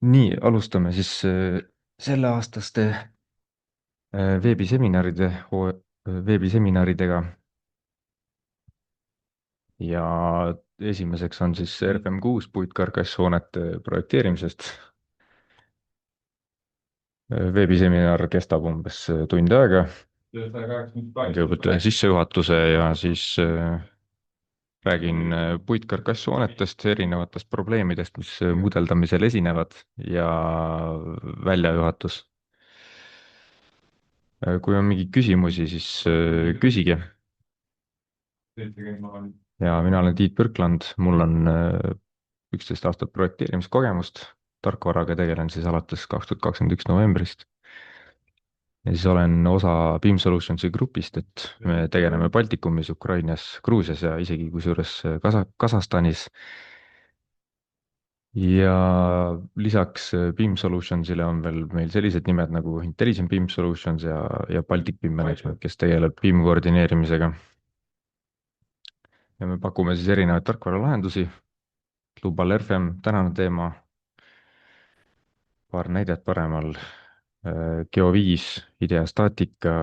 Nii, alustame siis selleaastaste veebiseminaride, veebiseminaridega ja esimeseks on siis RFM6 puitkarkasshoonete projekteerimisest. Veebiseminar kestab umbes tund aega. kõigepealt teen sissejuhatuse ja siis räägin puitkarkasshoonetest, erinevatest probleemidest, mis mudeldamisel esinevad ja väljajuhatus. Kui on mingeid küsimusi, siis küsige. Ja mina olen Tiit Põrkland, mul on 11 aastat projekteerimiskogemust, tarkvaraga tegelen siis alates 2021 novembrist. Ja siis olen osa BIM Solutionsi grupist, et me tegeleme Baltikumis, Ukrainas, Gruusias ja isegi kusjuures Kasahstanis. Ja lisaks BIM Solutionsile on veel meil sellised nimed nagu Intelligent BIM Solutions ja Baltic BIM Management, kes tegeleb BIM koordineerimisega. Ja me pakume siis erinevaid tarkvaralahendusi. Global RFM, tänane teema, paar näidet paremal. Geo5, IDEA Statica,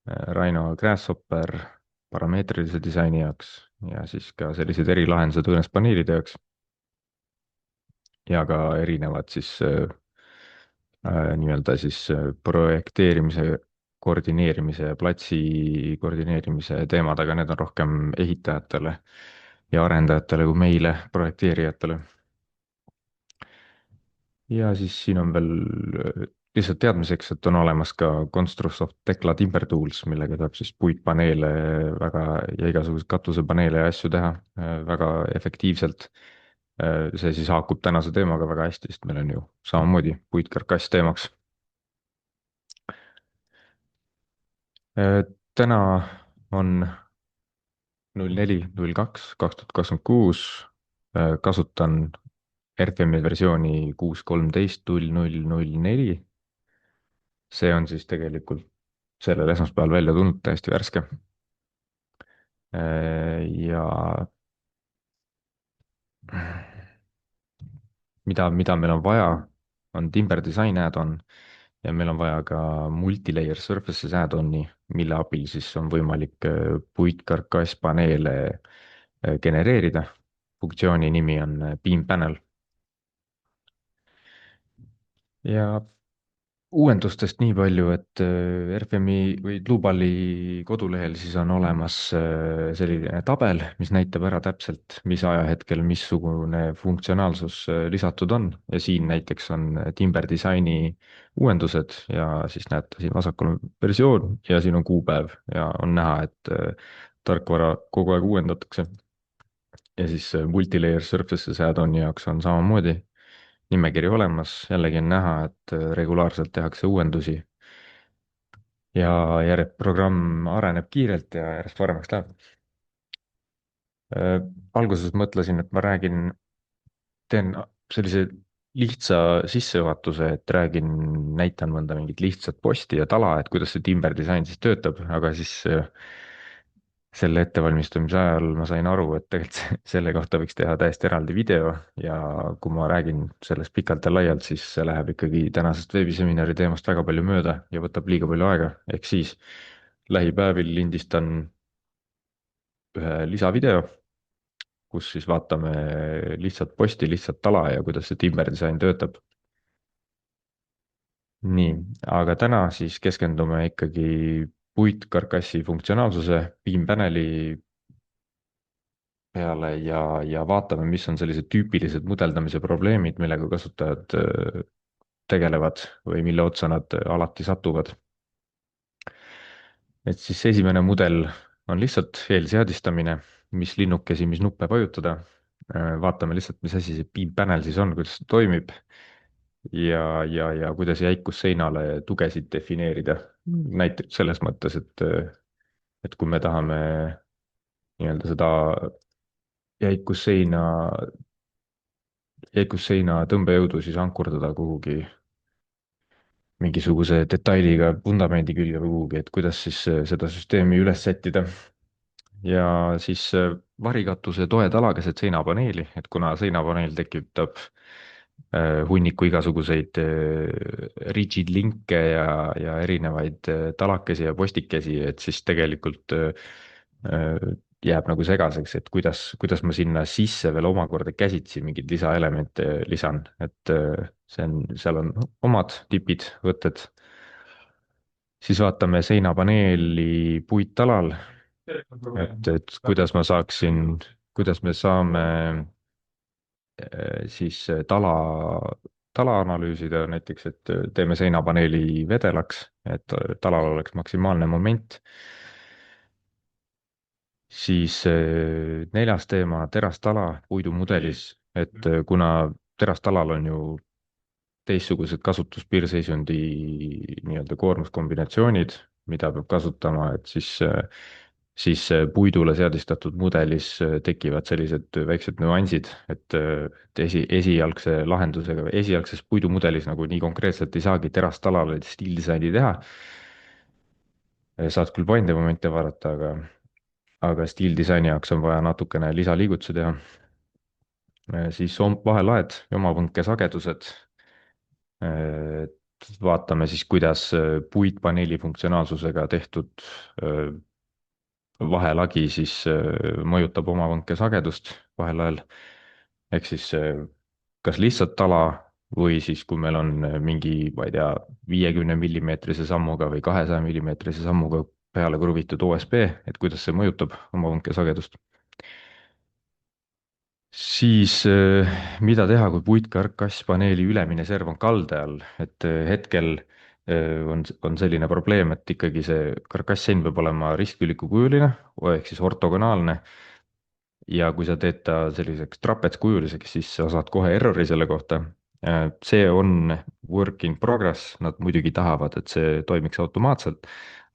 Rhino Grasshopper parameetrilise disaini jaoks ja siis ka sellised erilahendused õõnespaneelide jaoks. Ja ka erinevad siis nii-öelda siis projekteerimise, koordineerimise ja platsi koordineerimise teemad, aga need on rohkem ehitajatele ja arendajatele kui meile, projekteerijatele. Ja siis siin on veel lihtsalt teadmiseks, et on olemas ka Construsoft Tekla Timber Tools, millega saab siis puitpaneele väga ja igasuguseid katusepaneele ja asju teha väga efektiivselt. See siis haakub tänase teemaga väga hästi, sest meil on ju samamoodi puitkarkass teemaks. Täna on 04.02.2026, kasutan RFM-i versiooni 6.13.0004. See on siis tegelikult sellel esmaspäeval välja tulnud, täiesti värske. Ja mida meil on vaja, on Timber Design add-on ja meil on vaja ka multilayer surfaces add-on'i, mille abil siis on võimalik puitkarkasspaneele genereerida. Funktsiooni nimi on Beam Panel. Ja uuendustest nii palju, et RFM-i või Globali kodulehel siis on olemas selline tabel, mis näitab ära täpselt, mis ajahetkel missugune funktsionaalsus lisatud on ja siin näiteks on Timber Designi uuendused ja siis näete siin vasakul on versioon ja siin on kuupäev ja on näha, et tarkvara kogu aeg uuendatakse. Ja siis multilayer surfaces add-on'i jaoks on samamoodi nimekiri olemas, jällegi on näha, et regulaarselt tehakse uuendusi ja programm areneb kiirelt ja järjest paremaks läheb. Alguses mõtlesin, et ma teen sellise lihtsa sissejuhatuse, et näitan mõnda mingit lihtsat posti ja tala, et kuidas see Timber Design siis töötab, aga siis selle ettevalmistamise ajal ma sain aru, et tegelikult selle kohta võiks teha täiesti eraldi video ja kui ma räägin sellest pikalt ja laialt, siis see läheb ikkagi tänasest veebiseminari teemast väga palju mööda ja võtab liiga palju aega, ehk siis lähipäevil lindistan ühe lisavideo, kus siis vaatame lihtsalt posti, lihtsalt tala ja kuidas see Timber Design töötab. Nii, aga täna siis keskendume ikkagi puitkarkassi funktsionaalsuse, Beam Paneli peale ja vaatame, mis on sellised tüüpilised mudeldamise probleemid, millega kasutajad tegelevad või mille otsa nad alati satuvad. Et siis esimene mudel on lihtsalt eelseadistamine, mis linnukesi, mis nuppe vajutada. Vaatame lihtsalt, mis asi see Beam Panel siis on, kuidas see toimib ja kuidas jäikus seinale tugesid defineerida. Näiteks selles mõttes, et kui me tahame nii-öelda seda jäikusseina, jäikusseina tõmbejõudu siis ankurdada kuhugi mingisuguse detailiga vundamendi külge või kuhugi, et kuidas siis seda süsteemi üles sättida. Ja siis varikatuse toetala keset seinapaneeli, et kuna seinapaneel tekitab hunniku igasuguseid rigid linke ja erinevaid talakesi ja postikesi, et siis tegelikult jääb nagu segaseks, et kuidas ma sinna sisse veel omakorda käsitsi mingeid lisaelemente lisan, et see on, seal on omad tipid, võtted. siis vaatame seinapaneeli puittalal, et kuidas me saame tala analüüsida näiteks, et teeme seinapaneeli vedelaks, et talal oleks maksimaalne moment. siis neljas teema, terastala puidumudelis, et kuna terastalal on ju teistsugused kasutuspiirseisundi nii-öelda koormuskombinatsioonid, mida peab kasutama, et siis puidule seadistatud mudelis tekivad sellised väiksed nüansid, et esialgse lahendusega või esialgses puidumudelis nagu nii konkreetselt ei saagi terastalale stiildisaini teha. saad küll paindemomente vaadata, aga stiildisaini jaoks on vaja natukene lisaliigutusi teha. siis vahelaed ja omavõnke sagedused. vaatame siis, kuidas puitpaneeli funktsionaalsusega tehtud vahelagi siis mõjutab omavõnke sagedust vahelajal. ehk siis kas lihtsalt tala või siis, kui meil on mingi, ma ei tea, 50 millimeetrise sammuga või 200 millimeetrise sammuga peale kruvitud OSB, et kuidas see mõjutab omavõnke sagedust. siis mida teha, kui puitkarkasspaneeli ülemine serv on kalde all, et hetkel on selline probleem, et ikkagi see karkasssein peab olema ristkülikukujuline ehk siis ortogonaalne. ja kui sa teed ta selliseks trapetskujuliseks, siis sa saad kohe errori selle kohta. see on work in progress, nad muidugi tahavad, et see toimiks automaatselt,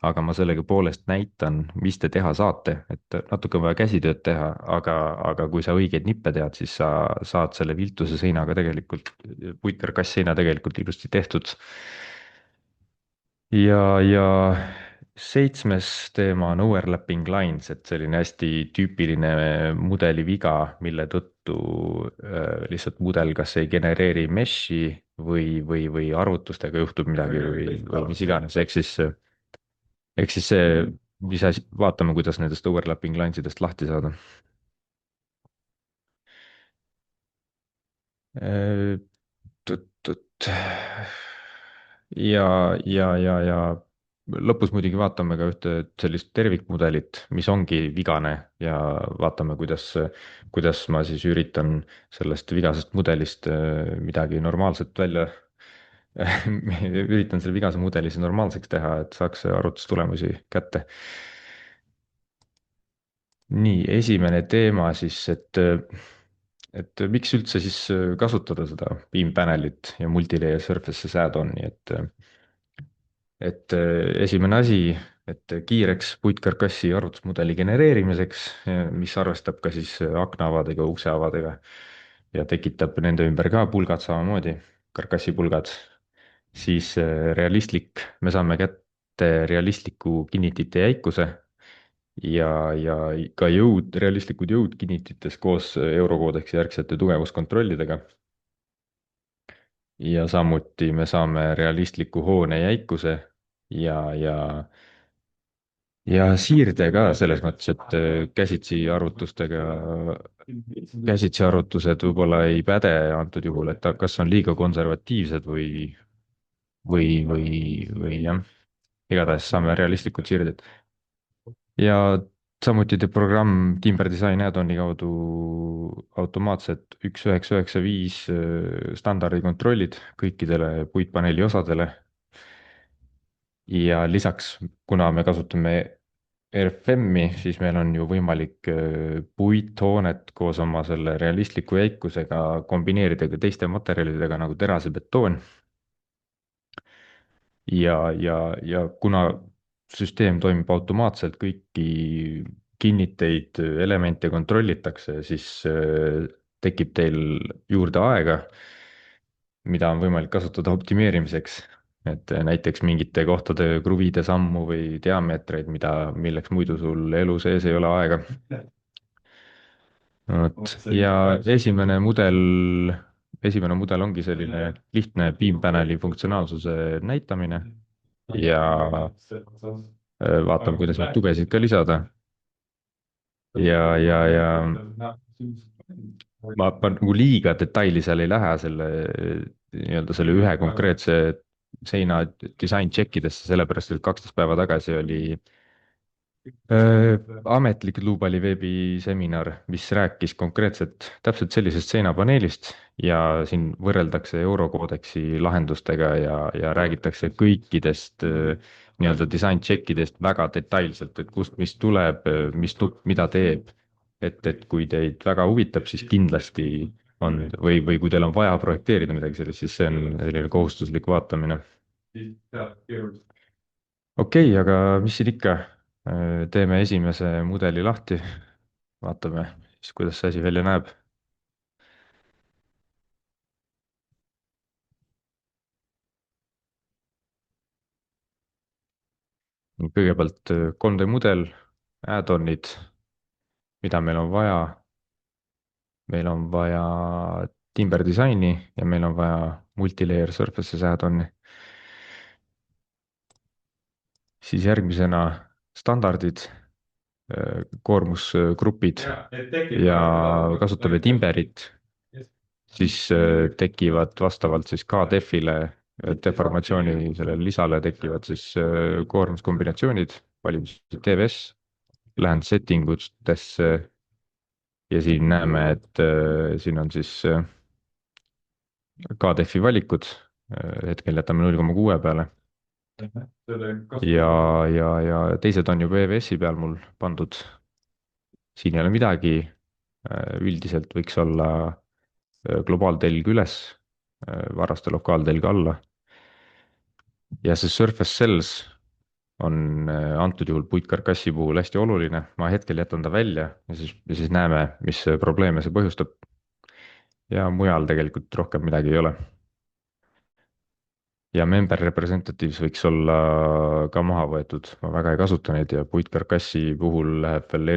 aga ma sellegipoolest näitan, mis te teha saate, et natuke on vaja käsitööd teha, aga kui sa õigeid nippe tead, siis sa saad selle viltuse seinaga tegelikult, puitkarkassseina tegelikult ilusti tehtud. ja seitsmes teema on overlapping lines, et selline hästi tüüpiline mudeli viga, mille tõttu lihtsalt mudel kas ei genereeri mesh'i või arvutustega juhtub midagi või mis iganes, ehk siis see, mis asi, vaatame, kuidas nendest overlapping lines idest lahti saada. Tut-tut. ja lõpus muidugi vaatame ka ühte sellist tervikmudelit, mis ongi vigane ja vaatame, kuidas ma siis üritan sellest vigasest mudelist midagi normaalset välja üritan selle vigase mudeli siis normaalseks teha, et saaks arvutustulemusi kätte. nii, esimene teema siis, et miks üldse siis kasutada seda beam panelit ja multi-layer surface'e add-on'i, et esimene asi, et kiireks puitkarkassi arvutusmudeli genereerimiseks, mis arvestab ka siis aknaavadega, ukseavadega ja tekitab nende ümber ka pulgad samamoodi, karkassipulgad, siis me saame kätte realistliku kinnitite jäikuse ja ka realistlikud jõudkinnitites koos Eurokoodeksi järgsete tugevuskontrollidega. ja samuti me saame realistliku hoone jäikuse ja siirde ka selles mõttes, et käsitsi arvutused võib-olla ei päde antud juhul, et kas on liiga konservatiivsed või jah, igatahes saame realistlikud siirded. ja samuti teeb programm Timber Design add-on'i kaudu automaatselt 1995 standardikontrollid kõikidele puitpaneeli osadele. ja lisaks, kuna me kasutame RFM-i, siis meil on ju võimalik puithoonet koos oma selle realistliku jäikusega kombineerida ka teiste materjalidega nagu teras ja betoon. ja kuna süsteem toimib automaatselt, kõiki kinniteid, elemente kontrollitakse, siis tekib teil juurde aega, mida on võimalik kasutada optimeerimiseks. et näiteks mingite kohtade kruvide sammu või diameetreid, milleks muidu sul elu sees ei ole aega. vot, ja esimene mudel ongi selline lihtne piimpaneli funktsionaalsuse näitamine ja vaatame, kuidas neid tugesid ka lisada. Ja ma nagu liiga detaili seal ei lähe selle nii-öelda selle ühe konkreetse seina disain checkidesse, sellepärast et 12 päeva tagasi oli ametlik Luubali veebiseminar, mis rääkis konkreetselt täpselt sellisest seinapaneelist ja siin võrreldakse eurokoodeksi lahendustega ja räägitakse kõikidest nii-öelda design checkidest väga detailselt, et kust, mis tuleb, mis nupp mida teeb. et kui teid väga huvitab, siis kindlasti on või kui teil on vaja projekteerida midagi sellist, siis see on selline kohustuslik vaatamine. Okei, aga mis siin ikka, teeme esimese mudeli lahti, vaatame siis, kuidas see asi välja näeb. Kõigepealt 3D mudel, add-on'id, mida meil on vaja. meil on vaja timber disaini ja meil on vaja multilayer surfaces add-on'i. siis järgmisena standardid, koormusgrupid ja kasutame timberit, siis tekivad vastavalt siis KDEF-ile, deformatsiooni sellele lisale tekivad siis koormuskombinatsioonid, valime siis TVS, lähen setting utesse ja siin näeme, et siin on siis KDEF-i valikud, hetkel jätame 0,6 peale. ja teised on juba EVS-i peal mul pandud. siin ei ole midagi, üldiselt võiks olla globaaltelg üles, varaste lokaaltelg alla. ja see surface cells on antud juhul puitkarkassi puhul hästi oluline, ma hetkel jätan ta välja ja siis näeme, mis probleeme see põhjustab. ja mujal tegelikult rohkem midagi ei ole. ja member representatives võiks olla ka maha võetud, ma väga ei kasuta neid ja puitkarkassi puhul läheb veel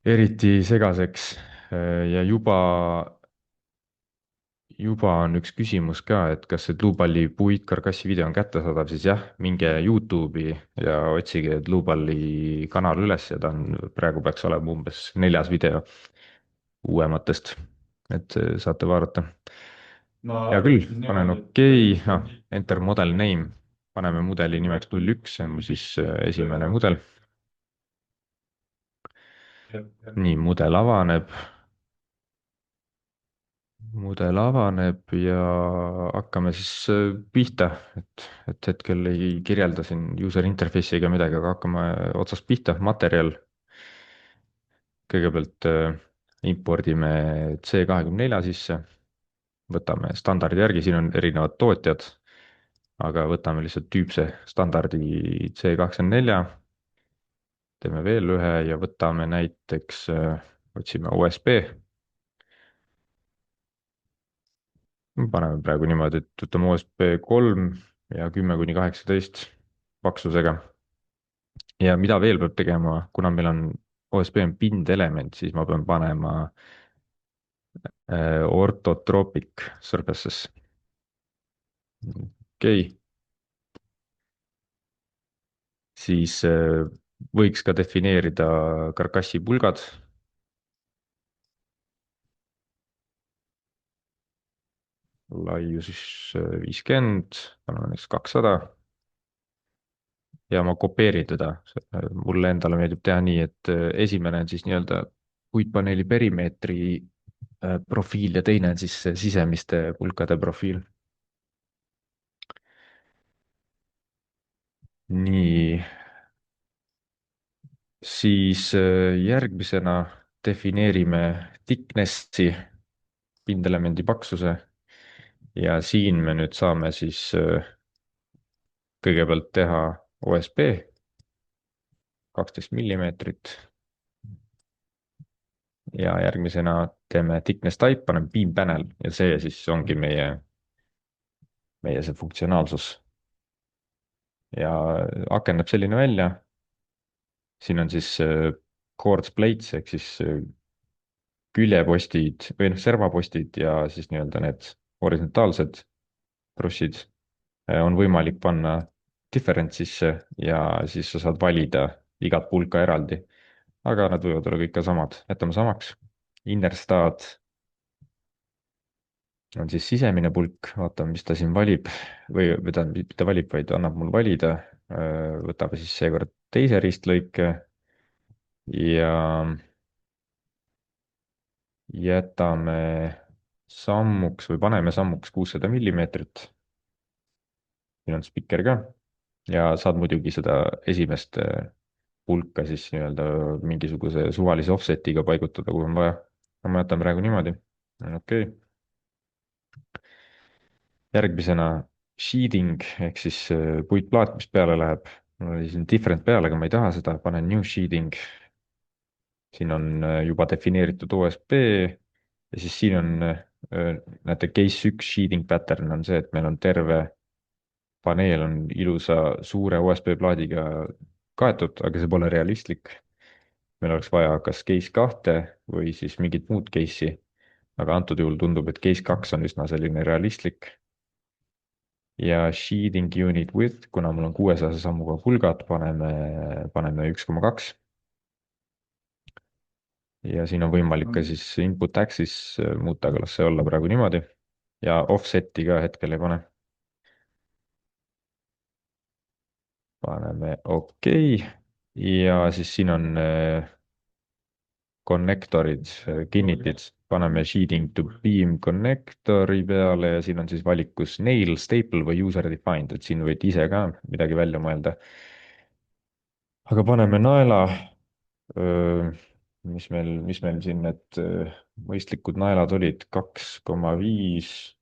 eriti segaseks. ja juba on üks küsimus ka, et kas see Dlubali puitkarkassi video on kättesaadav, siis jah, minge Youtube'i ja otsige Dlubali kanal üles ja ta on, praegu peaks olema umbes 4. video uuematest, et saate vaadata. hea küll, panen okei, enter model name, paneme mudeli nimeks 01, see on mu siis esimene mudel. nii, mudel avaneb ja hakkame siis pihta, et hetkel ei kirjelda siin user interface'i ega midagi, aga hakkame otsast pihta, materjal. kõigepealt impordime C24 sisse, võtame standardi järgi, siin on erinevad tootjad, aga võtame lihtsalt tüüpse standardi C24, teeme veel ühe ja võtame näiteks, otsime USB. paneme praegu niimoodi, et võtame USB 3 ja 10–18 paksusega. ja mida veel peab tegema, kuna meil on OSB on pindelement, siis ma pean panema orthotropic surfaces. okei. siis võiks ka defineerida karkassi pulgad. laius siis 50, paneme näiteks 200. ja ma kopeerin teda. mulle endale meeldib teha nii, et esimene on siis nii-öelda puitpaneeli perimeetri profiil ja teine on siis sisemiste pulkade profiil. nii, siis järgmisena defineerime thickness'i, pindelemendi paksuse ja siin me nüüd saame siis kõigepealt teha OSB 12 mm ja järgmisena teeme thickness type, paneme beam panel ja see siis ongi meie see funktsionaalsus. ja aken näeb selline välja. siin on siis quartz plates ehk siis küljepostid või noh, servapostid ja siis nii-öelda need horisontaalsed trussid on võimalik panna difference'isse ja siis sa saad valida igat pulka eraldi. aga nad võivad olla kõik ka samad, jätame samaks. Innerstat on siis sisemine pulk, vaatame, mis ta siin valib või tähendab, mitte valib, vaid annab mul valida. võtame siis seekord teise ristlõike ja jätame sammuks või paneme sammuks 600 mm. siin on spikker ka ja saad muidugi seda esimest pulka siis nii-öelda mingisuguse suvalise offset'iga paigutada, kuhu on vaja. no ma jätan praegu niimoodi. okei okay. Järgmisena sheeting ehk siis puitplaat, mis peale läheb. mul oli siin different peal, aga ma ei taha seda, panen new sheeting. siin on juba defineeritud OSB ja siis siin on, näete, case 1 sheeting pattern on see, et meil on terve paneel on ilusa suure OSB plaadiga kaetud, aga see pole realistlik. meil oleks vaja kas case 2 või siis mingit muud case'i, aga antud juhul tundub, et case 2 on üsna selline realistlik. ja sheeting unit width, kuna mul on 600 sammuga pulgad, paneme 1,2. ja siin on võimalik ka siis input axis muuta, aga las see olla praegu niimoodi. ja offset'i ka hetkel ei pane. paneme okei ja siis siin on konnektorid, kinnitid, paneme sheeting to beam konnektori peale ja siin on siis valikus nail, staple või user defined, et siin võid ise ka midagi välja mõelda. aga paneme naela. mis meil siin need mõistlikud naelad olid, 2,5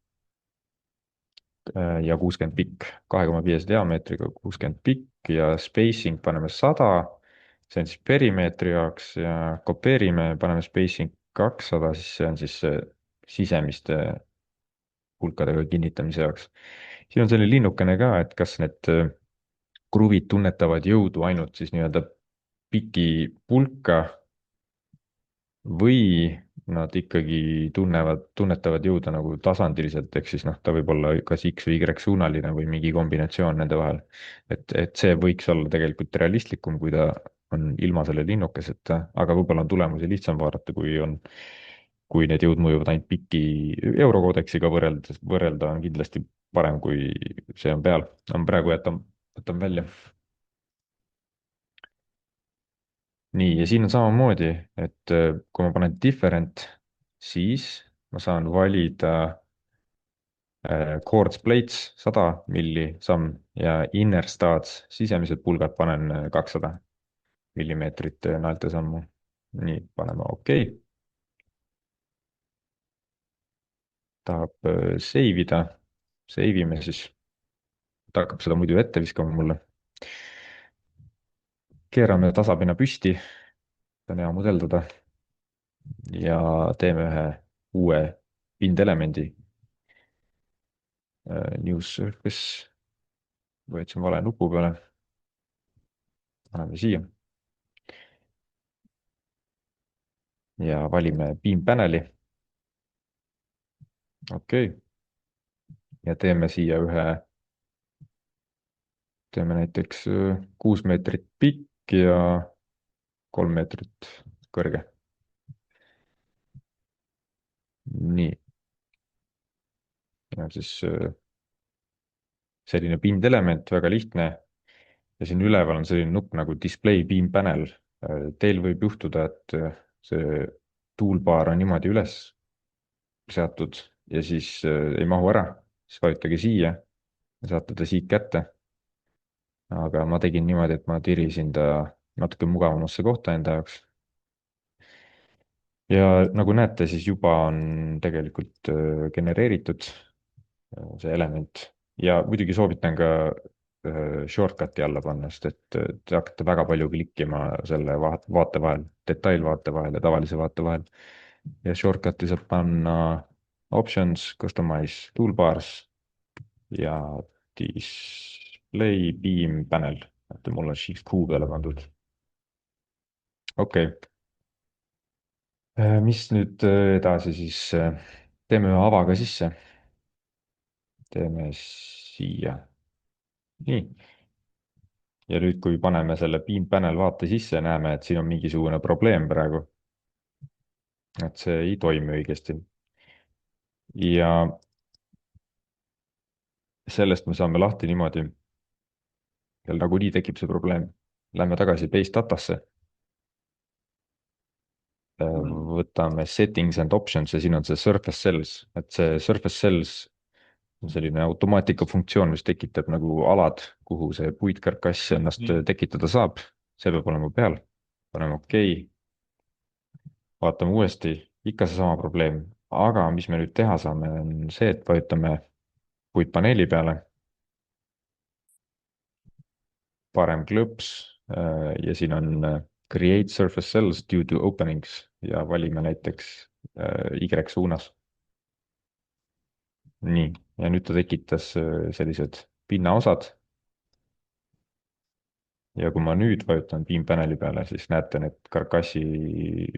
ja 60 pikk, 2,5 diameetriga 60 pikk ja spacing paneme 100. see on siis perimeetri jaoks ja kopeerime, paneme spacing 200, siis see on siis sisemiste pulkadega kinnitamise jaoks. siin on selline linnukene ka, et kas need kruvid tunnetavad jõudu ainult siis nii-öelda piki pulka või nad ikkagi tunnetavad jõuda nagu tasandiliselt, ehk siis noh, ta võib olla kas X või Y suunaline või mingi kombinatsioon nende vahel. et see võiks olla tegelikult realistlikum, kui ta on ilma selle linnukeseta, aga võib-olla on tulemusi lihtsam vaadata, kui need jõud mõjuvad ainult piki. Eurokoodeksiga võrrelda on kindlasti parem, kui see on peal. praegu jätan välja. nii, ja siin on samamoodi, et kui ma panen different, siis ma saan valida quartz plates 100 samm ja inner stats sisemised pulgad panen 200 mm naeltesammu. nii, paneme okei okay.. tahab save ida, save ime siis. ta hakkab seda muidu ette viskama mulle. keerame tasapinna püsti, see on hea mudeldada. ja teeme ühe uue pindelemendi. New surface, võtsin vale nupu peale. paneme siia. ja valime beam panel'i. okei okay.. ja teeme siia teeme näiteks 6 meetrit pikk ja 3 meetrit kõrge. nii. ja siis selline pindelement, väga lihtne. ja siin üleval on selline nupp nagu display beam panel. Teil võib juhtuda, et see toolbar on niimoodi üles seatud ja siis ei mahu ära, siis vajutage siia ja saate ta siit kätte. aga ma tegin niimoodi, et ma tirisin ta natuke mugavamasse kohta enda jaoks. ja nagu näete, siis juba on tegelikult genereeritud see element ja muidugi soovitan ka shortcut'i alla panna, sest et te hakkate väga palju klikkima selle vaate vahel, detailvaate vahel ja tavalise vaate vahel. ja shortcut'i saab panna options, customize toolbars ja display beam panel, et mul on shift Q peale pandud. okei okay. mis nüüd edasi siis teeme ühe avaga sisse, teeme siia, nii. ja nüüd, kui paneme selle beam panel vaate sisse, näeme, et siin on mingisugune probleem praegu, et see ei toimi õigesti. ja sellest me saame lahti niimoodi, seal nagunii tekib see probleem. Lähme tagasi base datasse, võtame settings and options ja siin on see surface cells, et see surface cells on selline automaatika funktsioon, mis tekitab nagu alad, kuhu see puitkarkass ennast tekitada saab. see peab olema peal, paneme OK, vaatame uuesti, ikka seesama probleem, aga mis me nüüd teha saame, on see, et vajutame puitpaneeli peale, parem klõps ja siin on create surface cells due to openings ja valime näiteks Y suunas. nii, ja nüüd ta tekitas sellised pinnaosad. ja kui ma nüüd vajutan piimpaneli peale, siis näete, need karkassi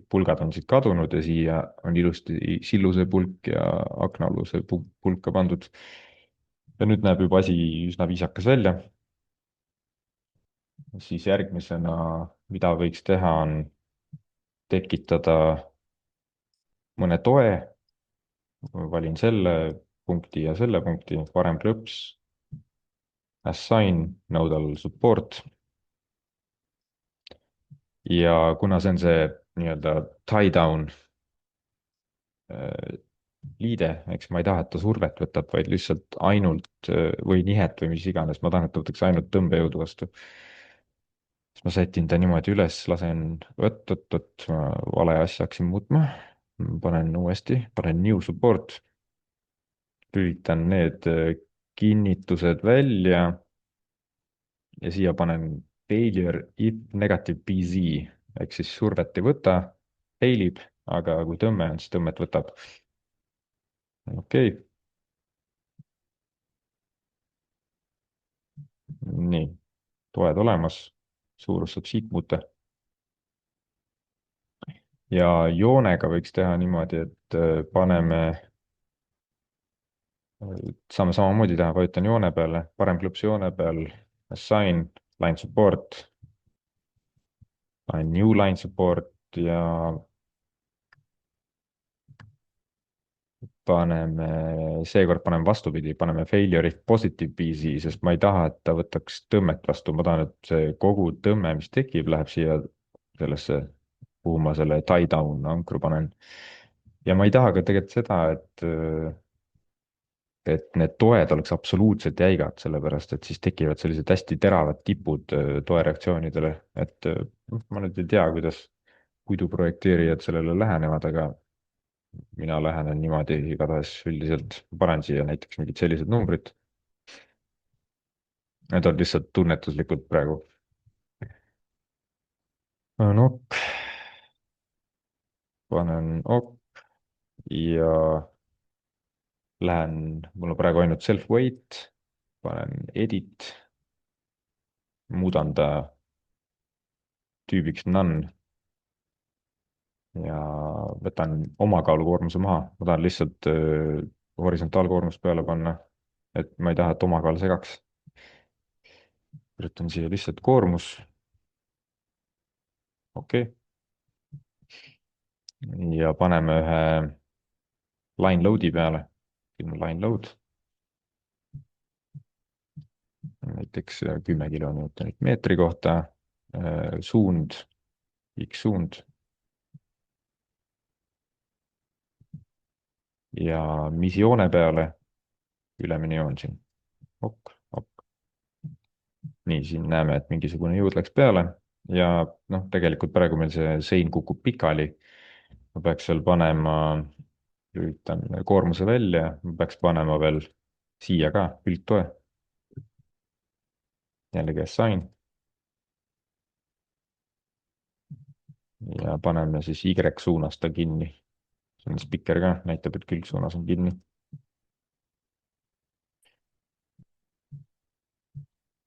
pulgad on siit kadunud ja siia on ilusti silluse pulk ja aknaaluse pulk ka pandud. ja nüüd näeb juba asi üsna viisakas välja. siis järgmisena, mida võiks teha, on tekitada mõne toe. valin selle punkti ja selle punkti, parem klõps, assign, nodal support. ja kuna see on see nii-öelda tie-down liide, eks ma ei taha, et ta survet võtab, vaid lihtsalt ainult või nihet või mis iganes, ma tahan, et ta võtaks ainult tõmbejõudu vastu. siis ma sätin ta niimoodi üles, lasen, oot, ma vale asja hakkasin muutma. panen uuesti, panen new support, lülitan need kinnitused välja ja siia panen failure if negative BZ ehk siis survet ei võta, failib, aga kui tõmme on, siis tõmmet võtab. okei okay., nii, toed olemas, suurus saab siit muuta. ja joonega võiks teha niimoodi, et paneme, saame samamoodi teha, vajutan joone peale, parem klõps joone peal, assign, line support, panen new line support ja paneme, seekord paneme vastupidi, paneme failure if positive BC, sest ma ei taha, et ta võtaks tõmmet vastu, ma tahan, et see kogu tõmme, mis tekib, läheb siia sellesse, kuhu ma selle tie down ankru panen. ja ma ei taha ka tegelikult seda, et need toed oleks absoluutselt jäigad, sellepärast et siis tekivad sellised hästi teravad tipud toereaktsioonidele, et ma nüüd ei tea, kuidas puiduprojekteerijad sellele lähenevad, aga mina lähenen niimoodi igatahes üldiselt, panen siia näiteks mingid sellised numbrid. Need on lihtsalt tunnetuslikud praegu. panen OK, panen OK ja lähen, mul on praegu ainult self-weight, panen edit, muudan ta tüübiks none ja võtan omakaalukoormuse maha, ma tahan lihtsalt horisontaalkoormust peale panna, et ma ei taha, et omakaal segaks. kirjutan siia lihtsalt koormus, okei okay., ja paneme ühe line load'i peale, line load, näiteks 10 kilonewtonit meetri kohta, suund, X suund ja mis joone peale, ülemine joon siin, ok, ok. nii, siin näeme, et mingisugune jõud läks peale ja noh, tegelikult praegu meil see sein kukub pikali. ma peaks seal panema, lülitan koormuse välja, ma peaks panema veel siia ka üldtoe. jällegi assign. ja paneme siis Y suunas ta kinni. see on spikker ka, näitab, et külgsuunas on kinni.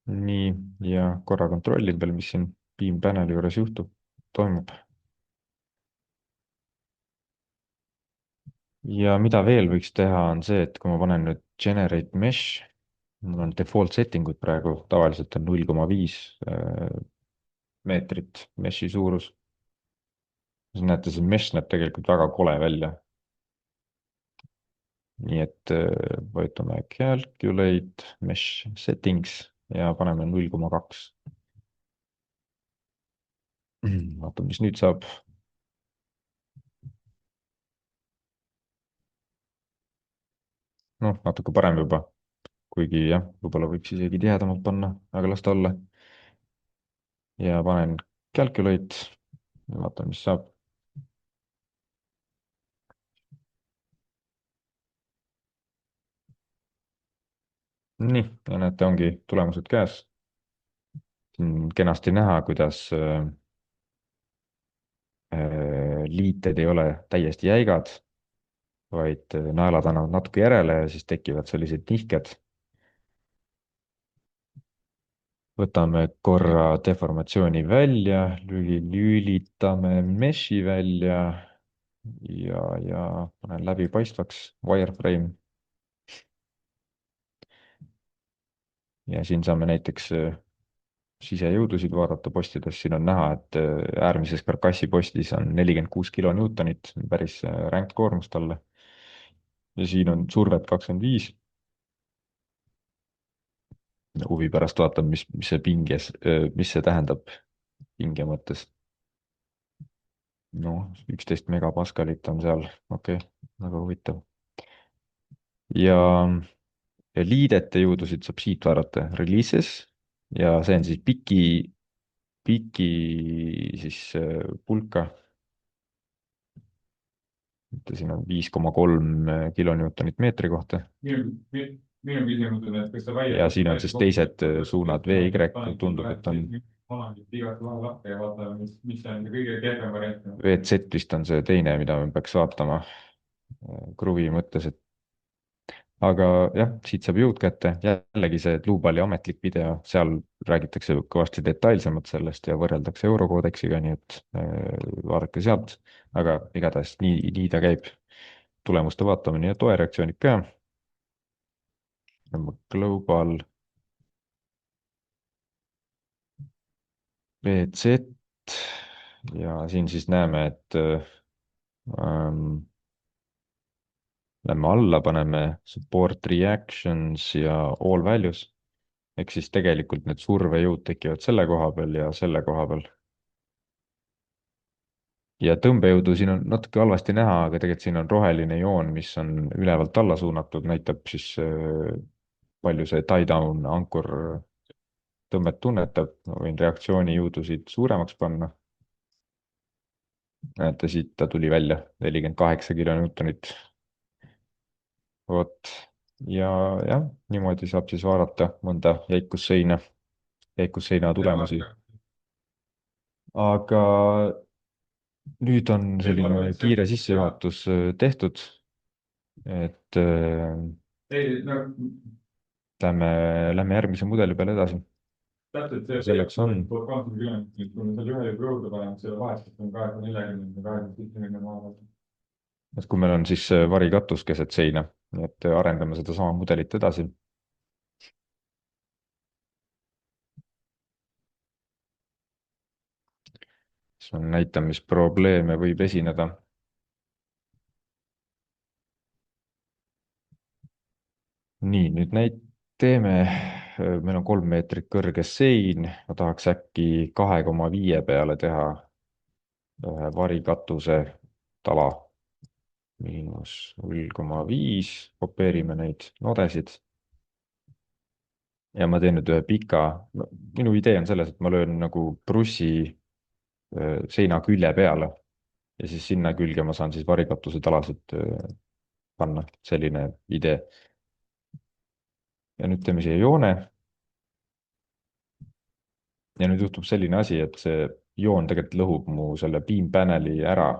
nii, ja korra kontrollin veel, mis siin beam panel'i juures juhtub, toimub. ja mida veel võiks teha, on see, et kui ma panen nüüd generate mesh, mul on default setting ud praegu, tavaliselt on 0,5 meetrit mesh'i suurus. siis näete, see mesh näeb tegelikult väga kole välja. nii et vajutame calculate mesh settings ja paneme 0,2. vaatame, mis nüüd saab. noh, natuke parem juba, kuigi jah, võib-olla võiks isegi tihedamalt panna, aga las ta olla. ja panen calculate ja vaatame, mis saab. nii, ja näete, ongi tulemused käes. siin kenasti näha, kuidas liited ei ole täiesti jäigad, vaid naelad annavad natuke järele ja siis tekivad sellised nihked. võtame korra deformatsiooni välja, lülitame mesh'i välja ja panen läbipaistvaks wireframe. ja siin saame näiteks sisejõudusid vaadata postides, siin on näha, et äärmises karkassi postis on 46 kilonewtonit, päris ränk koormus talle. ja siin on survet 25. huvi pärast vaatan, mis see pinges, mis see tähendab pinge mõttes. noh, 11 megapaskalit on seal, okei okay, väga huvitav. ja, ja liidete jõudusid saab siit vaadata, releases ja see on siis piki siis pulka. siin on 5,3 kilonewtonit meetri kohta. minu küsimus on, et kas sa ja siin on siis teised suunad, VY, tundub, et on. igast vahel lahti ja vaatame, mis on kõige kehvem variant. VZ vist on see teine, mida me peaks vaatama kruvi mõttes, et aga jah, siit saab jõud kätte, jällegi see Bluebali ametlik video, seal räägitakse kõvasti detailsemalt sellest ja võrreldakse Eurokoodeksiga, nii et vaadake sealt, aga igatahes nii ta käib. tulemuste vaatamine ja toereaktsioonid ka. Global BZ ja siin siis näeme, et lähme alla, paneme support reactions ja all values ehk siis tegelikult need survejõud tekivad selle koha peal ja selle koha peal. ja tõmbejõudu siin on natuke halvasti näha, aga tegelikult siin on roheline joon, mis on ülevalt alla suunatud, näitab siis palju see tie-down ankur tõmmet tunnetab. ma võin reaktsioonijõudusid suuremaks panna. näete, siit ta tuli välja, 48 kilonewtonit. vot, ja jah, niimoodi saab siis vaadata mõnda jäikusseina tulemusi. aga nüüd on selline kiire sissejuhatus tehtud, et lähme järgmise mudeli peale edasi. täpselt see. selleks on. kui me selle ühe juurde paneme, selle vahestust on 240 ja 270 maa. et kui meil on siis varikatus keset seina, nii et arendame sedasama mudelit edasi. siis ma näitan, mis probleeme võib esineda. nii, nüüd teeme, meil on 3 meetrit kõrge sein, ma tahaks äkki 2,5 peale teha ühe varikatuse tala. -0,5, kopeerime neid nodesid. ja ma teen nüüd ühe pika, minu idee on selles, et ma löön nagu prussi seina külje peale ja siis sinna külge ma saan siis varikatuse talasid panna, selline idee. ja nüüd teeme siia joone. ja nüüd juhtub selline asi, et see joon tegelikult lõhub mu selle beam panel'i ära.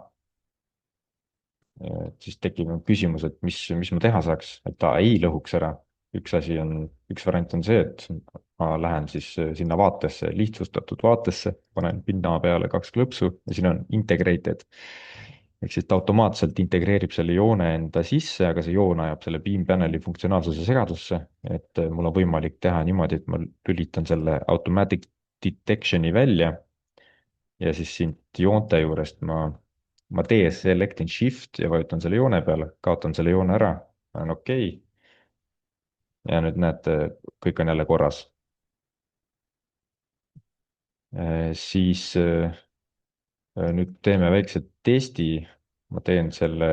siis tekib küsimus, et mis ma teha saaks, et ta ei lõhuks ära. üks variant on see, et ma lähen siis sinna vaatesse, lihtsustatud vaatesse, panen pinna peale 2 klõpsu ja siin on integrated. ehk siis ta automaatselt integreerib selle joone enda sisse, aga see joon ajab selle beam panel'i funktsionaalsuse segadusse. et mul on võimalik teha niimoodi, et ma lülitan selle automatic detection'i välja ja siis siit joonte juurest ma deselectin shift ja vajutan selle joone peale, kaotan selle joone ära, panen okei ja nüüd näete, kõik on jälle korras. Siis nüüd teeme väikse testi. ma teen selle,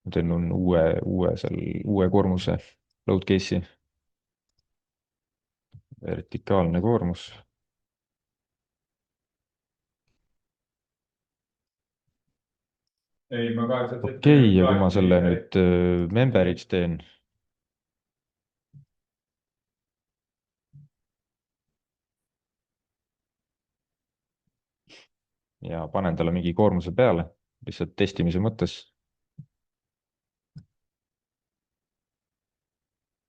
ma teen uue koormuse load case'i, vertikaalne koormus. ei, ma kahetsen ette okei, ja kui ma plaati. selle nüüd member'iks teen ja panen talle mingi koormuse peale, lihtsalt testimise mõttes,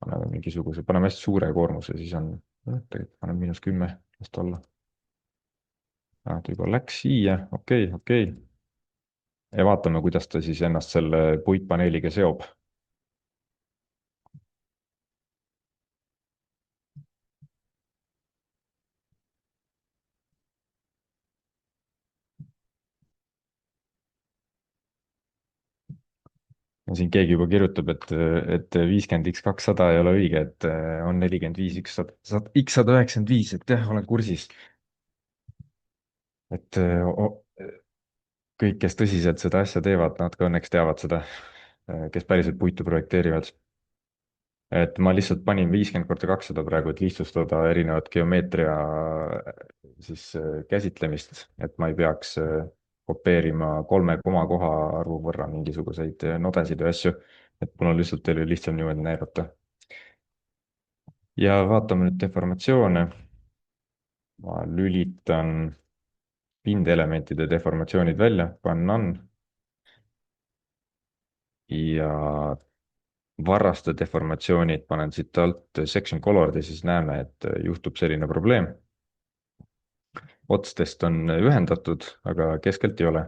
paneme mingisuguse, paneme hästi suure koormuse, siis on, tegelikult paneme -10, las ta olla. Ta juba läks siia, okei. Ja vaatame, kuidas ta siis ennast selle puitpaneeliga seob. Ja siin keegi juba kirjutab, et 50x200 ei ole õige, et on 45 x195, et jah, olen kursis. et kõik, kes tõsiselt seda asja teevad, nad ka õnneks teavad seda, kes päriselt puitu projekteerivad. et ma lihtsalt panin 50 × 200 praegu, et lihtsustada erinevat geomeetria siis käsitlemist, et ma ei peaks kopeerima 3 komakoha arvu võrra mingisuguseid nodesid või asju. et mul on lihtsalt teile lihtsam niimoodi näidata. ja vaatame nüüd deformatsioone. ma lülitan pindelementide deformatsioonid välja, panen on. ja varraste deformatsioonid panen siit alt section colored ja siis näeme, et juhtub selline probleem. otstest on ühendatud, aga keskelt ei ole.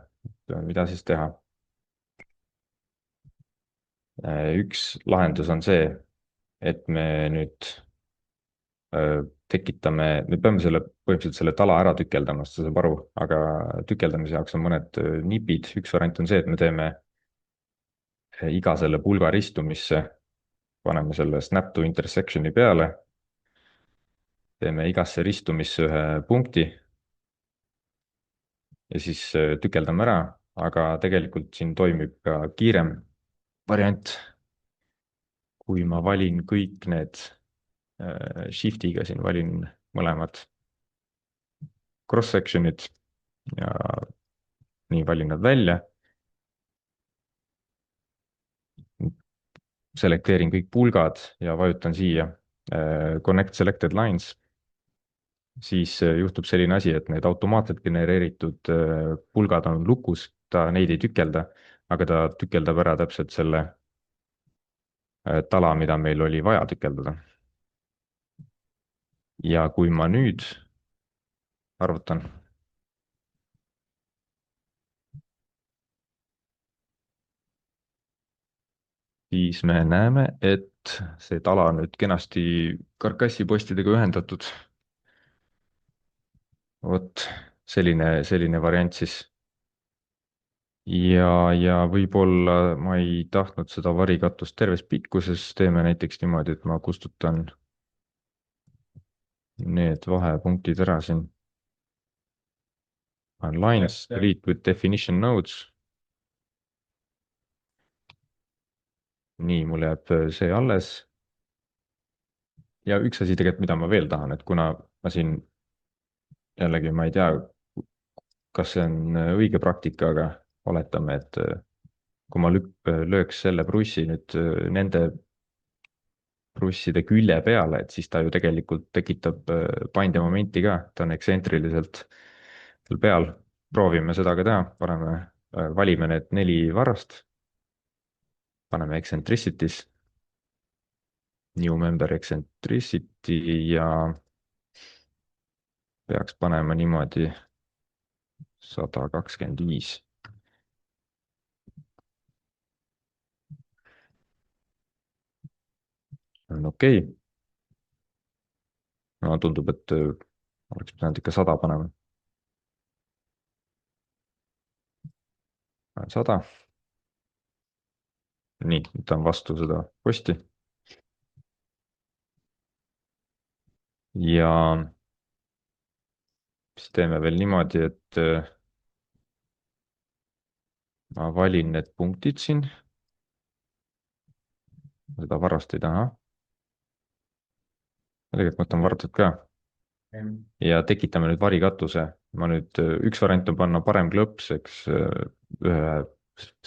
mida siis teha? üks lahendus on see, et me nüüd me peame põhimõtteliselt selle tala ära tükeldama, sest see saab aru, aga tükeldamise jaoks on mõned nipid. üks variant on see, et me teeme iga selle pulga ristumisse, paneme selle snap to intersection'i peale, teeme igasse ristumisse ühe punkti ja siis tükeldame ära, aga tegelikult siin toimib ka kiirem variant. kui ma valin kõik need shift'iga siin valin mõlemad cross-section'id ja nii valin nad välja, selekteerin kõik pulgad ja vajutan siia connect selected lines, siis juhtub selline asi, et need automaatselt genereeritud pulgad on lukus, ta neid ei tükelda, aga ta tükeldab ära täpselt selle tala, mida meil oli vaja tükeldada. ja kui ma nüüd arvutan, siis me näeme, et see tala on nüüd kenasti karkassipostidega ühendatud. vot selline variant siis. ja võib-olla ma ei tahtnud seda varikatust terves pikkuses, teeme näiteks niimoodi, et ma kustutan need vahepunktid ära siin. on lines, delete with definition nodes. nii, mul jääb see alles. ja üks asi tegelikult, mida ma veel tahan, et kuna ma siin jällegi, ma ei tea, kas see on õige praktika, aga oletame, et kui ma lööks selle prussi nüüd nende prusside külje peale, et siis ta ju tegelikult tekitab paindemomenti ka, ta on ekstsentriliselt seal peal. proovime seda ka teha, valime need 4 varrast, paneme eccentricity's, new member eccentricity ja peaks panema niimoodi 125. on okei okay.. No tundub, et oleks pidanud ikka 100 panema. 100. Nii, võtan vastu seda posti ja siis teeme veel niimoodi, et ma valin need punktid siin, seda varrust ei taha. Tegelikult ma võtan vardad ka ja tekitame nüüd varikatuse. Ma nüüd, üks variant on panna parem klõps, eks, ühe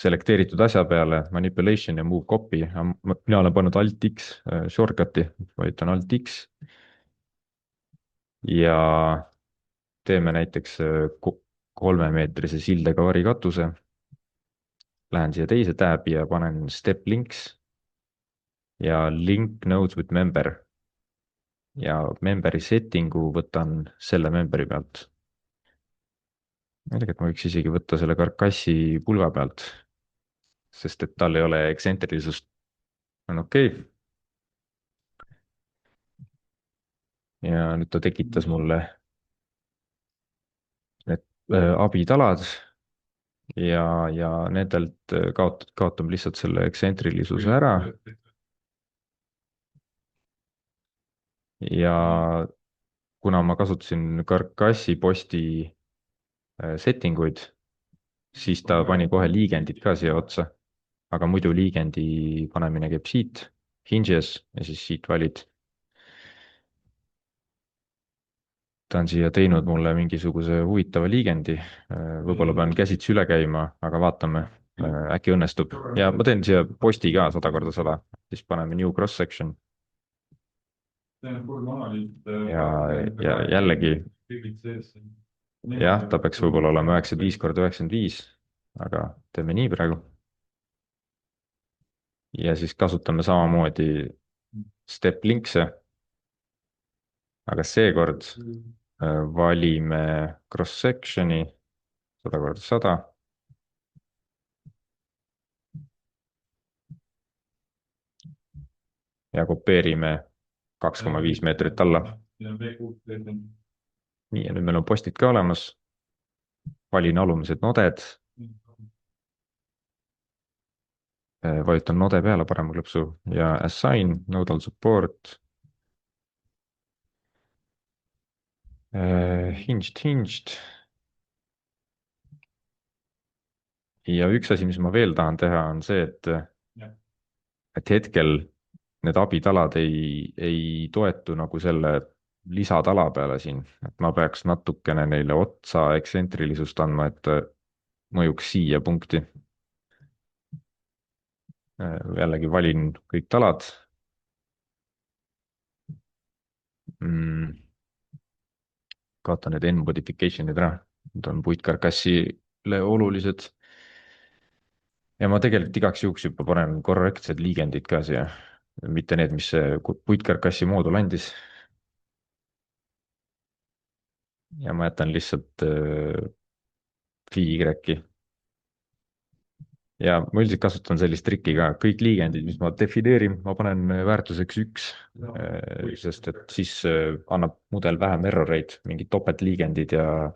selekteeritud asja peale, manipulation ja move copy. Mina olen pannud Alt X shortcut'i, vajutan Alt X ja teeme näiteks 3-meetrise sildega varikatuse. Lähen siia teise tab'i ja panen step links ja link nodes with member ja memberi setting'u võtan selle memberi pealt. Tegelikult ma võiks isegi võtta selle karkassi pulga pealt, sest et tal ei ole ekstsentrilisust, on okei okay. Ja nüüd ta tekitas mulle need abitalad ja nendelt kaotame lihtsalt selle ekstsentrilisuse ära. Ja kuna ma kasutasin karkassi posti setting uid, siis ta pani kohe liigendid ka siia otsa. Aga muidu liigendi panemine käib siit, hinges ja siis siit valid. Ta on siia teinud mulle mingisuguse huvitava liigendi. Võib-olla pean käsitsi üle käima, aga vaatame, äkki õnnestub. Ja ma teen siia posti ka 100 korda 100, siis paneme new cross section. Ja, ja jällegi, jah, ta peaks võib-olla olema 95 korda 95, aga teeme nii praegu. Ja siis kasutame samamoodi step links'e, aga seekord valime cross section'i 100 korda 100. Ja kopeerime 2,5 meetrit alla. Nii, ja nüüd meil on postid ka olemas. Valin alumised noded. Vajutan node peale parema klõpsu ja assign, nodal support. Hinged. Ja üks asi, mis ma veel tahan teha, on see, et hetkel need abitalad ei toetu nagu selle lisatala peale siin, et ma peaks natukene neile otsa ekstsentrilisust andma, et mõjuks siia punkti. Jällegi valin kõik talad. Kaotan need end modification'id ära, need on puitkarkassile olulised. Ja ma tegelikult igaks juhuks juba panen korrektsed liigendid ka siia, mitte need, mis see puitkarkassi moodul andis. Ja ma jätan lihtsalt phi y-i. Ja ma üldiselt kasutan sellist trikki ka, kõik liigendid, mis ma defineerin, ma panen väärtuseks 1, sest et siis annab mudel vähem error eid, mingid topeltliigendid ja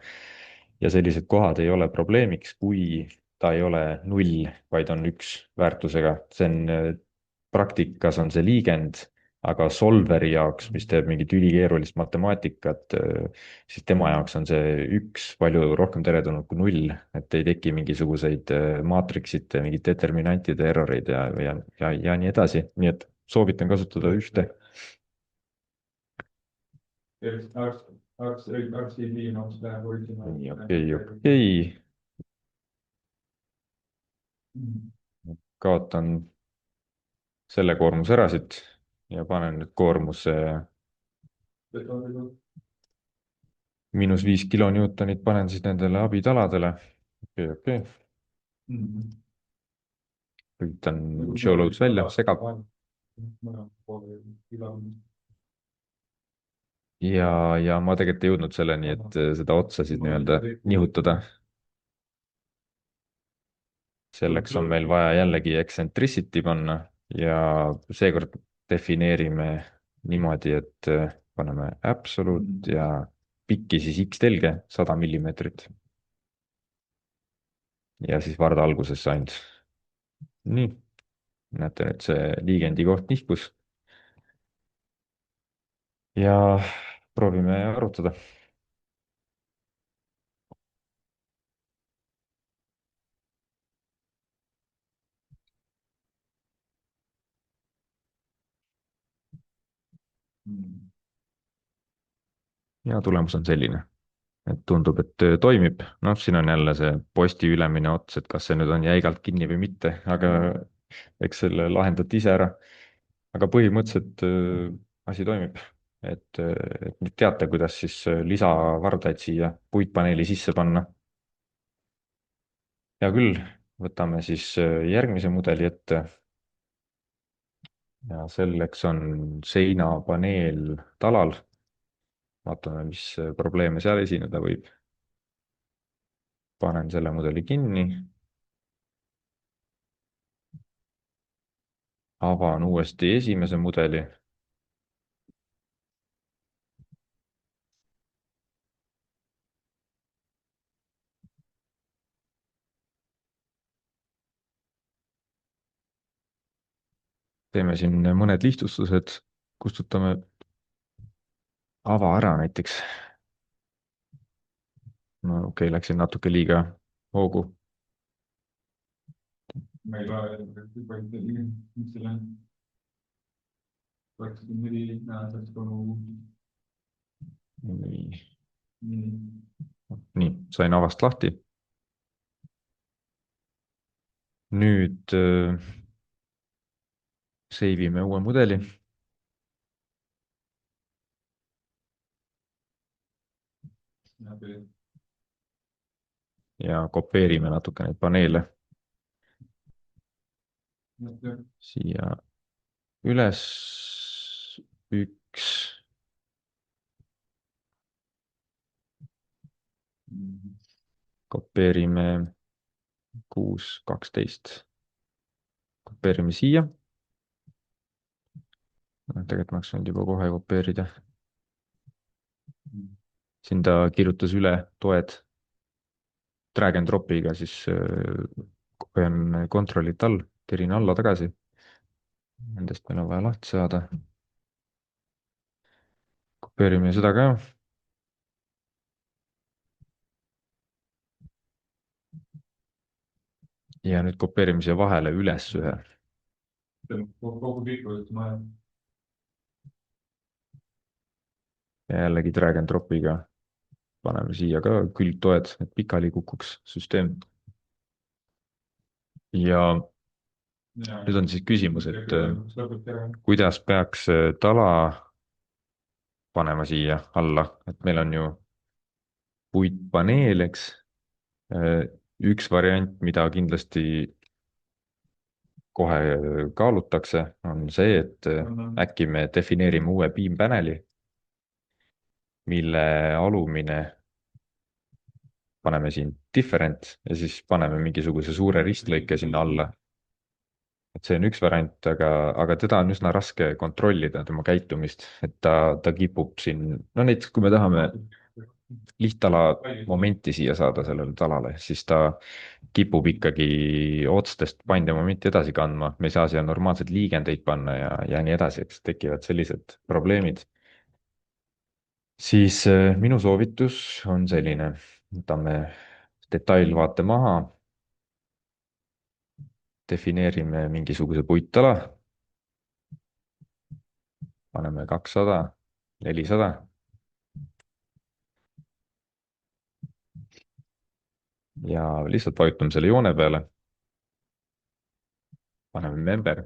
sellised kohad ei ole probleemiks, kui ta ei ole 0, vaid on 1 väärtusega. See on, praktikas on see liigend, aga solveri jaoks, mis teeb mingit ülikeerulist matemaatikat, siis tema jaoks on see 1 palju rohkem teretulnud kui 0, et ei teki mingisuguseid maatriksite, mingite determinantide erroreid ja nii edasi, nii et soovitan kasutada 1. Okei. Kaotan selle koormuse ära siit ja panen nüüd koormuse -5 kilonewtonit, panen siis nendele abitaladele. Okei. Lülitan show loads välja, segab. Ja ma tegelikult ei jõudnud selleni, et seda otsa siis nii-öelda nihutada. Selleks on meil vaja jällegi eccentricity panna ja seekord defineerime niimoodi, et paneme absolute ja pikki siis X telge 100 mm ja siis varda algusesse ainult. nii, näete nüüd see liigendi koht nihkus ja proovime arvutada. ja tulemus on selline, et tundub, et töö toimib. noh, siin on jälle see posti ülemine ots, et kas see nüüd on jäigalt kinni või mitte, aga eks selle lahendate ise ära. aga põhimõtteliselt asi toimib. et nüüd teate, kuidas siis lisavardaid siia puitpaneeli sisse panna. hea küll, võtame siis järgmise mudeli ette ja selleks on seinapaneel talal. vaatame, mis probleeme seal esineda võib. panen selle mudeli kinni, avan uuesti esimese mudeli. teeme siin mõned lihtsustused, kustutame ava ära näiteks. no okei okay,, läksin natuke liiga hoogu. ma ei loe, mis selle on. 24 nädalaks toimub. nii, nii, sain avast lahti. nüüd save ime uue mudeli. ja kopeerime natuke neid paneele siia üles. üks. kopeerime 6, 12. kopeerime siia. tegelikult ma oleks võinud juba kohe kopeerida. siin ta kirjutas üle toed drag and drop'iga, siis hoian kontrollit all, tirin alla tagasi. Nendest meil on vaja lahti saada. kopeerime seda ka. ja nüüd kopeerime siia vahele üles ühe. kogu pikkusest maja. ja jällegi drag and drop'iga paneme siia ka külgtoed, et pikali kukuks süsteem. ja nüüd on siis küsimus, et kuidas peaks tala panema siia alla, et meil on ju puitpaneel, eks. üks variant, mida kindlasti kohe kaalutakse, on see, et äkki me defineerime uue piimpaneli, mille alumine paneme siin different ja siis paneme mingisuguse suure ristlõike sinna alla. et see on üks variant, aga teda on üsna raske kontrollida, tema käitumist, et ta kipub siin, no näiteks kui me tahame lihtala momenti siia saada sellele talale, siis ta kipub ikkagi otstest pandemomenti edasi kandma, me ei saa siia normaalselt liigendeid panna ja nii edasi, eks tekivad sellised probleemid. siis minu soovitus on selline, võtame detailvaate maha, defineerime mingisuguse puittala, paneme 200, 400. ja lihtsalt vajutame selle joone peale. paneme member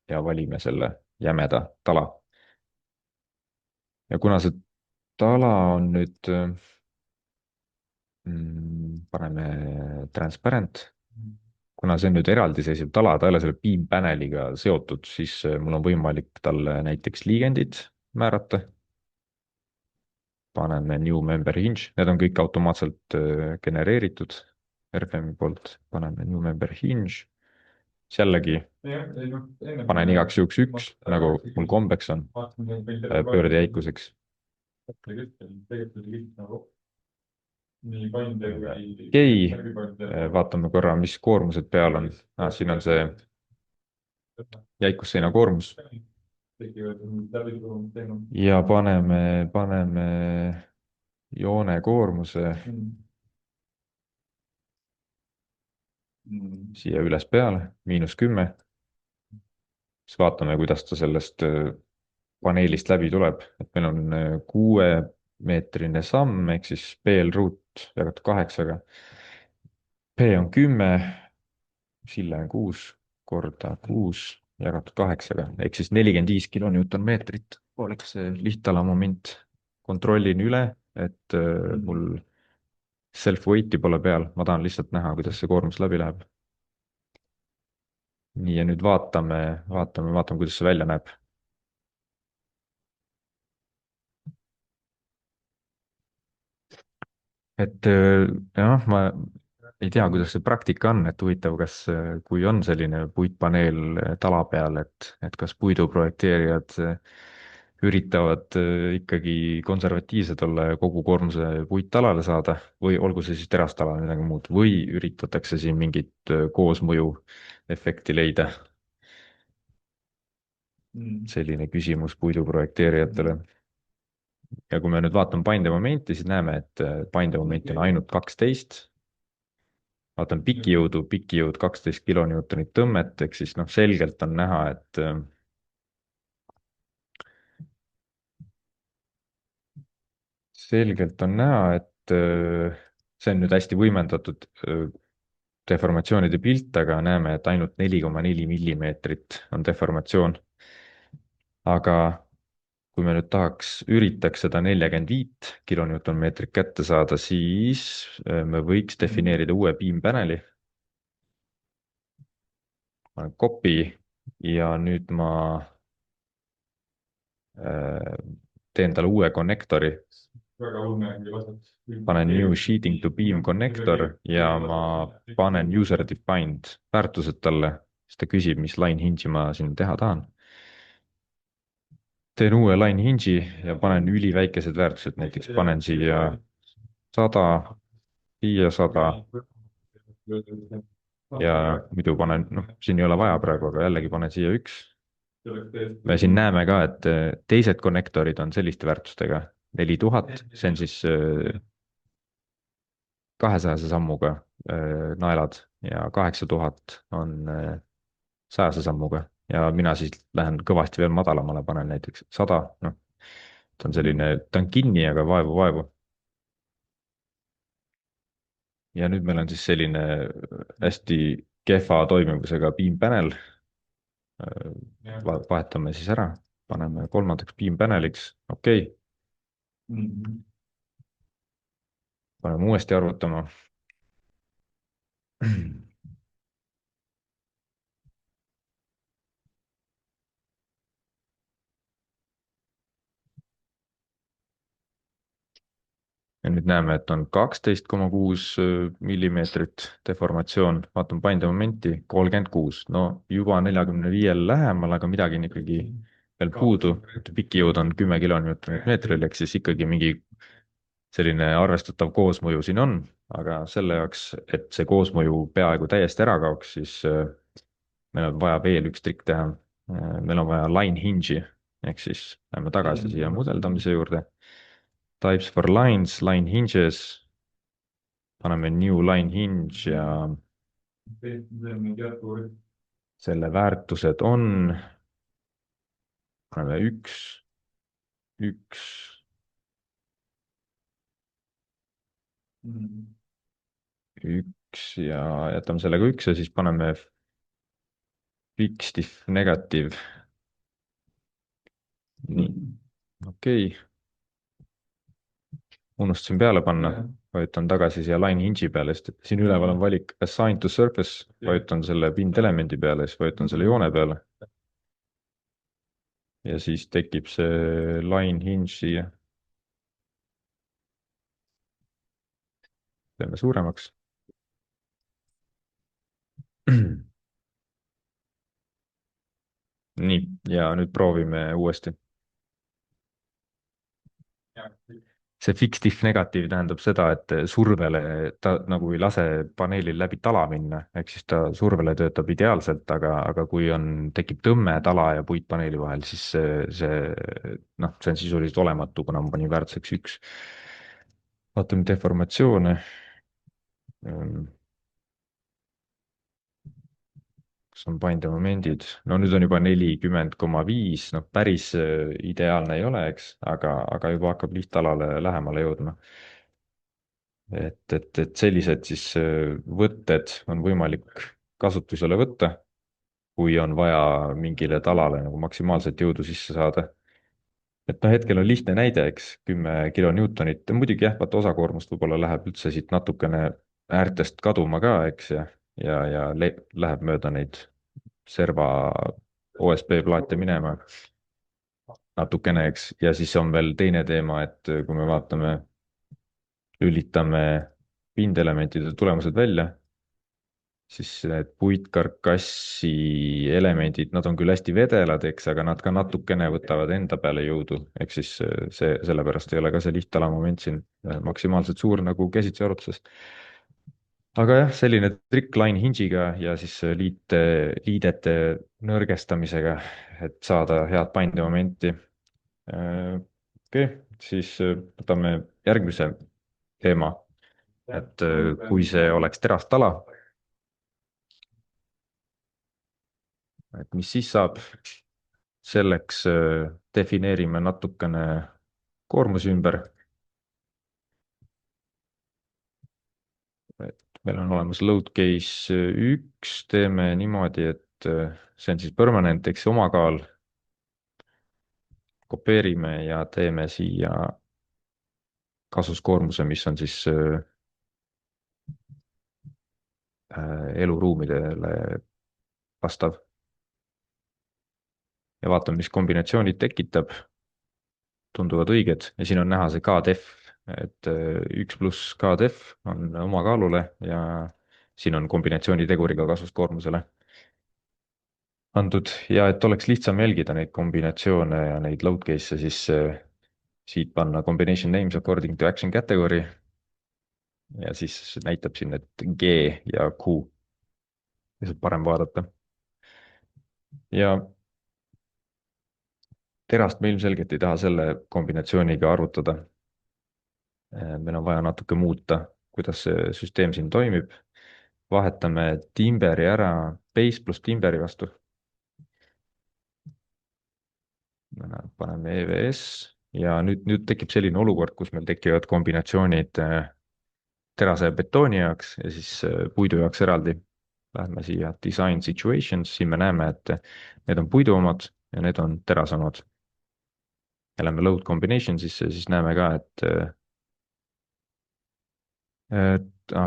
ja valime selle jämeda tala. ja kuna see tala on nüüd paneme transparent, kuna see on nüüd eraldiseisev tala, ta ei ole selle piimpaneliga seotud, siis mul on võimalik talle näiteks liigendid määrata. paneme new member hinge, need on kõik automaatselt genereeritud RFM-i poolt, paneme new member hinge siis jällegi panen igaks juhuks üks, nagu mul kombeks on, pöördejäikuseks. okei, vaatame korra, mis koormused peal on. Siin on see jäikusseina koormus ja paneme joone koormuse siia üles peale, -10. siis vaatame, kuidas ta sellest paneelist läbi tuleb, et meil on 6-meetrine samm ehk siis PL ruut jagatud 8-ga. P on 10, sille on 6 korda 6 jagatud 8-ga ehk siis 45 kilonewton-meetrit oleks see lihtalamoment. kontrollin üle, et mul self-weight'i pole peal, ma tahan lihtsalt näha, kuidas see koormus läbi läheb. nii, ja nüüd vaatame, kuidas see välja näeb. et jah, ma ei tea, kuidas see praktika on, et huvitav, kas, kui on selline puitpaneel tala peal, et kas puidu projekteerijad üritavad ikkagi konservatiivsed olla ja kogu koormuse puittalale saada või olgu see siis terastala või midagi muud või üritatakse siin mingit koosmõju efekti leida. selline küsimus puidu projekteerijatele. ja kui me nüüd vaatame paindemomenti, siis näeme, et paindemomenti on ainult 12. vaatan pikijõud 12 kilonewtonit tõmmet, ehk siis noh, selgelt on näha, et see on nüüd hästi võimendatud deformatsioonide pilt, aga näeme, et ainult 4,4 millimeetrit on deformatsioon. aga kui me nüüd üritaks seda 45 kilonewton-meetrit kätte saada, siis me võiks defineerida uue piimpaneli. Panen copy ja nüüd ma teen talle uue konnektori. panen new sheeting to beam connector ja ma panen user defined väärtused talle, siis ta küsib, mis line hinge'i ma siin teha tahan. teen uue line hinge'i ja panen üliväikesed väärtused, näiteks panen siia 100, siia 100 ja muidu panen, noh, siin ei ole vaja praegu, aga jällegi panen siia 1. me siin näeme ka, et teised konnektorid on selliste väärtustega 4000, see on siis 200 sammuga naelad ja 8000 on 100 sammuga ja mina siis lähen kõvasti veel madalamale, panen näiteks 100, noh, ta on selline, ta on kinni, aga vaevu. ja nüüd meil on siis selline hästi kehva toimivusega piimpanel. vahetame siis ära, paneme kolmandaks piimpaneliks, okei okay. Paneme uuesti arvutama. ja nüüd näeme, et on 12,6 millimeetrit deformatsioon, vaatame paindemomenti 36, no juba 45-le lähemal, aga midagi on ikkagi veel puudu. pikijõud on 10 kilonewtonit meetril, ehk siis ikkagi mingi selline arvestatav koosmõju siin on, aga selle jaoks, et see koosmõju peaaegu täiesti ära kaoks, siis meil on vaja veel üks trikk teha. meil on vaja line hinge'i ehk siis lähme tagasi siia mudeldamise juurde. Types for lines, line hinges, paneme new line hinge ja selle väärtused on, paneme 1, 1, 1 ja jätame sellega 1 ja siis paneme fixed if negative. nii, okei okay. Unustasin peale panna, vajutan tagasi siia line hinge'i peale, sest et siin üleval on valik assign to surface, vajutan selle pindelemendi peale, siis vajutan selle joone peale. ja siis tekib see line hinge siia. teeme suuremaks. nii, ja nüüd proovime uuesti. See fixed-if negatiiv tähendab seda, et survele ta nagu ei lase paneelil läbi tala minna, ehk siis ta survele töötab ideaalselt, aga kui on, tekib tõmme tala ja puitpaneeli vahel, siis noh, see on sisuliselt olematu, kuna ma panin väärtuseks üks. vaatame deformatsioone. kus on paindemomendid, no nüüd on juba 40,5, noh, päris ideaalne ei ole, eks, aga juba hakkab lihtalale lähemale jõudma. et sellised siis võtted on võimalik kasutusele võtta, kui on vaja mingile talale nagu maksimaalset jõudu sisse saada. et noh, hetkel on lihtne näide, eks, 10 kilonewtonit, muidugi jah, vaata osakoormust võib-olla läheb üldse siit natukene äärtest kaduma ka, eks, ja läheb mööda neid serva OSB plaate minema natukene, eks, ja siis on veel teine teema, et kui me vaatame, lülitame pindelementide tulemused välja, siis need puitkarkassi elemendid, nad on küll hästi vedelad, eks, aga nad ka natukene võtavad enda peale jõudu, ehk siis sellepärast ei ole ka see lihtalamoment siin maksimaalselt suur nagu käsitsi arvutuses. aga jah, selline trikk line hinge'iga ja siis liidete nõrgestamisega, et saada head paindemomenti. Okei, siis võtame järgmise teema, et kui see oleks terastala, et mis siis saab. selleks defineerime natukene koormusi ümber. et meil on olemas load case üks, teeme niimoodi, et see on siis permanent, eks omakaal. kopeerime ja teeme siia kasuskoormuse, mis on siis eluruumidele vastav. ja vaatame, mis kombinatsioonid tekitab, tunduvad õiged ja siin on näha see KDEF, et 1 pluss KDEF on omakaalule ja siin on kombinatsiooniteguriga kasuskoormusele antud ja et oleks lihtsam jälgida neid kombinatsioone ja neid load case'e, siis siit panna combination names according to action category ja siis näitab siin, et G ja Q, lihtsalt parem vaadata. ja terast me ilmselgelt ei taha selle kombinatsiooniga arvutada. meil on vaja natuke muuta, kuidas see süsteem siin toimib. vahetame timberi ära base pluss timberi vastu. paneme EVS ja nüüd tekib selline olukord, kus meil tekivad kombinatsioonid terase ja betooni jaoks ja siis puidu jaoks eraldi. Lähme siia design situations, siin me näeme, et need on puidu omad ja need on terase omad. ja lähme load combination sisse, siis näeme ka, et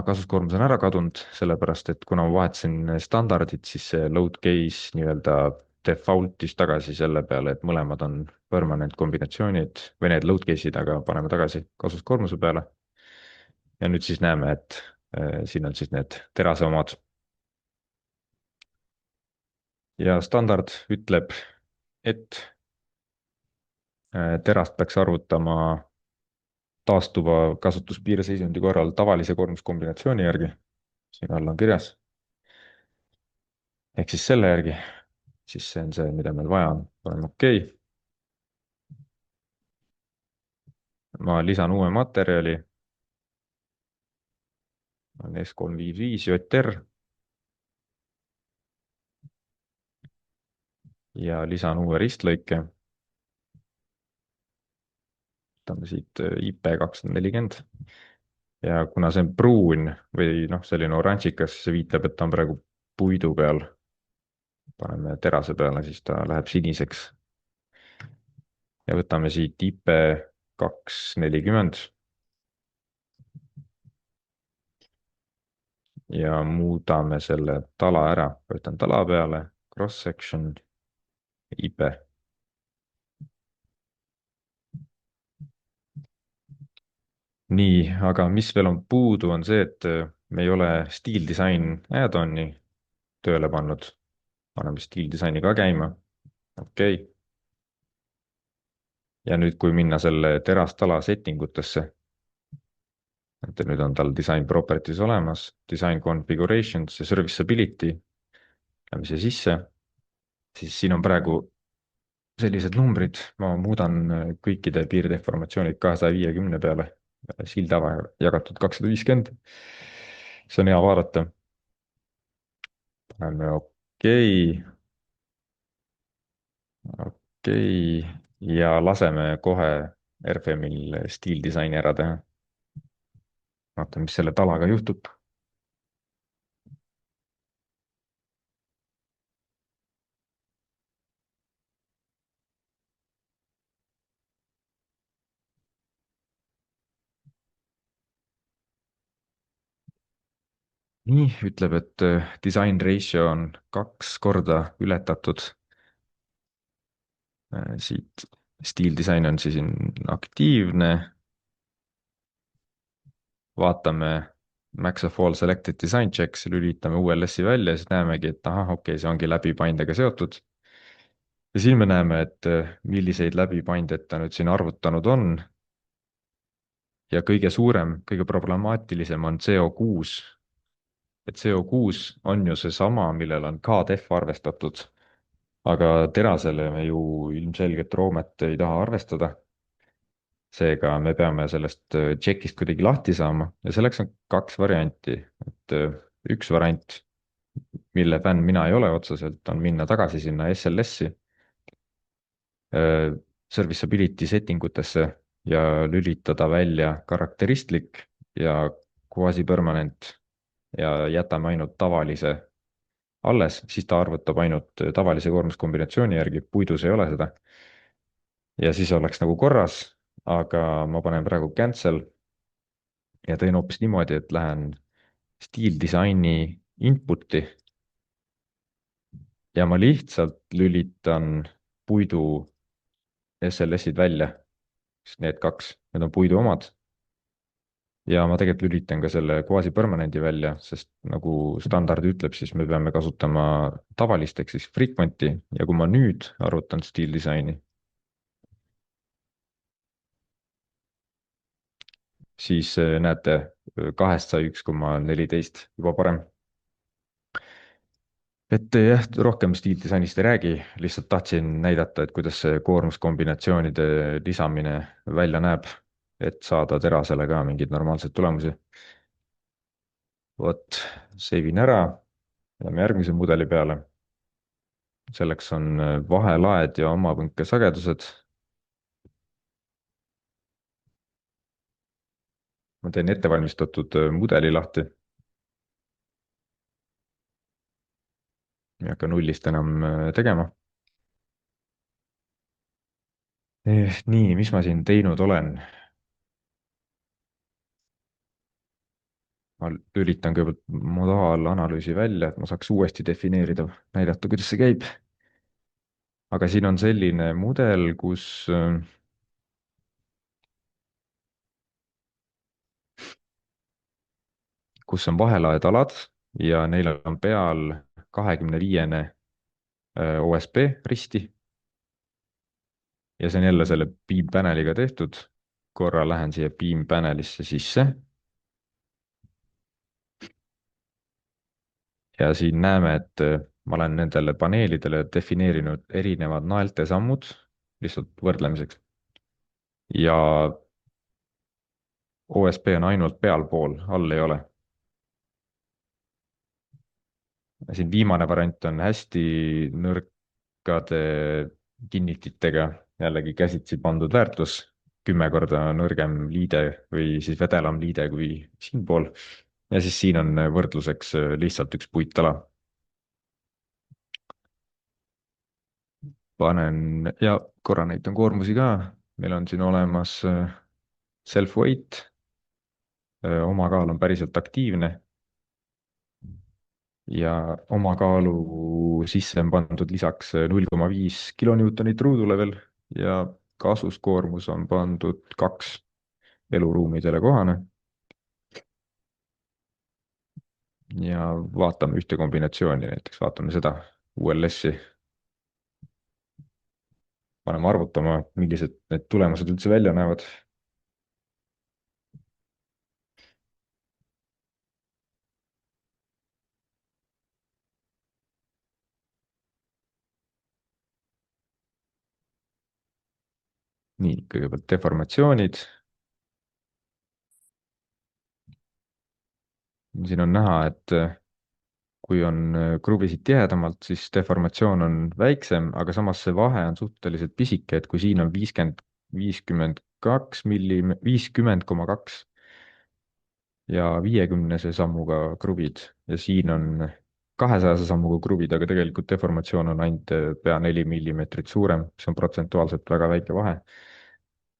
kasuskoormus on ära kadunud, sellepärast et kuna ma vahetasin standardit, siis see load case nii-öelda default'is tagasi selle peale, et mõlemad on permanent kombinatsioonid või need load case'id, aga paneme tagasi kasuskoormuse peale. ja nüüd siis näeme, et siin on siis need terase omad. ja standard ütleb, et terast peaks arvutama taastuva kasutuspiirseisundi korral tavalise koormuskombinatsiooni järgi. siin all on kirjas. ehk siis selle järgi, siis see on see, mida meil vaja on, paneme OK. ma lisan uue materjali, on S355 JR ja lisan uue ristlõike. võtame siit IP240 ja kuna see on pruun või noh, selline oranžikas, see viitab, et ta on praegu puidu peal. paneme terase peale, siis ta läheb siniseks. ja võtame siit IP240 ja muudame selle tala ära, võtan tala peale, cross section, IP. nii, aga mis veel on puudu, on see, et me ei ole Steel Design add-on'i tööle pannud. paneme Steel Designi ka käima. okei okay.. ja nüüd, kui minna selle terastala setting utesse, et nüüd on tal design properties olemas, design configurations ja serviceability, lähme siia sisse, siis siin on praegu sellised numbrid, ma muudan kõikide piirdeformatsioonid 250 peale, sildava jagatud 250. see on hea vaadata. paneme okei, okei ja laseme kohe RFM-il stiildisaini ära teha. vaatame, mis selle talaga juhtub. nii, ütleb, et design ratio on 2 korda ületatud. siit stiildisain on siis siin aktiivne, vaatame Max of all selected design checks, lülitame ULS-i välja ja siis näemegi, et ahah, okei okay,, see ongi läbipaindega seotud. ja siin me näeme, et milliseid läbipaindeid ta nüüd siin arvutanud on. ja kõige suurem, kõige problemaatilisem on CO6. et CO6 on ju seesama, millel on KDF arvestatud, aga terasele me ju ilmselgelt roomet ei taha arvestada. seega me peame sellest check'ist kuidagi lahti saama ja selleks on 2 varianti, et üks variant, mille fänn mina ei ole otseselt, on minna tagasi sinna SLS-i, serviceability setting utesse ja lülitada välja karakteristlik ja quasi-permanent ja jätame ainult tavalise alles, siis ta arvutab ainult tavalise koormuskombinatsiooni järgi, puidus ei ole seda. ja siis oleks nagu korras, aga ma panen praegu cancel ja teen hoopis niimoodi, et lähen stiildisaini input'i ja ma lihtsalt lülitan puidu SLS-id välja, sest need kaks, need on puidu omad. ja ma tegelikult lülitan ka selle quasi-permanent'i välja, sest nagu standard ütleb, siis me peame kasutama tavalist ehk siis frequent'i ja kui ma nüüd arvutan stiildisaini, siis näete, 2-st sai 1,14, juba parem. et jah, rohkem stiildisainist ei räägi, lihtsalt tahtsin näidata, et kuidas see koormuskombinatsioonide lisamine välja näeb, et saada terasele ka mingeid normaalseid tulemusi. vot, save in ära, lähme järgmise mudeli peale. selleks on vahelaed ja omapõnkesagedused. ma teen ettevalmistatud mudeli lahti. ei hakka nullist enam tegema. nii, mis ma siin teinud olen? ma lülitan kõigepealt modaalanalüüsi välja, et ma saaks uuesti defineerida, näidata, kuidas see käib. aga siin on selline mudel, kus on vahelaedalad ja neil on peal 25-ne OSB risti. ja see on jälle selle beam panel'iga tehtud. korra lähen siia beam panel'isse sisse. ja siin näeme, et ma olen nendele paneelidele defineerinud erinevad naeltesammud lihtsalt võrdlemiseks. ja OSB on ainult pealpool, all ei ole. siin viimane variant on hästi nõrkade kinnititega, jällegi käsitsi pandud väärtus, 10 korda nõrgem liide või siis vedelam liide kui siinpool. ja siis siin on võrdluseks lihtsalt üks puittala. panen ja korra näitan koormusi ka. meil on siin olemas self-weight, omakaal on päriselt aktiivne ja omakaalu sisse on pandud lisaks 0,5 kilonewtonit ruudule veel ja kasuskoormus on pandud 2 eluruumidele kohane. ja vaatame ühte kombinatsiooni, näiteks vaatame seda ULS-i. paneme arvutama, millised need tulemused üldse välja näevad. nii, kõigepealt deformatsioonid. siin on näha, et kui on kruvisid tihedamalt, siis deformatsioon on väiksem, aga samas see vahe on suhteliselt pisike, et kui siin on 50 koma 2 ja 50 sammuga kruvid ja siin on 200 sammuga kruvid, aga tegelikult deformatsioon on ainult pea 4 mm suurem, see on protsentuaalselt väga väike vahe.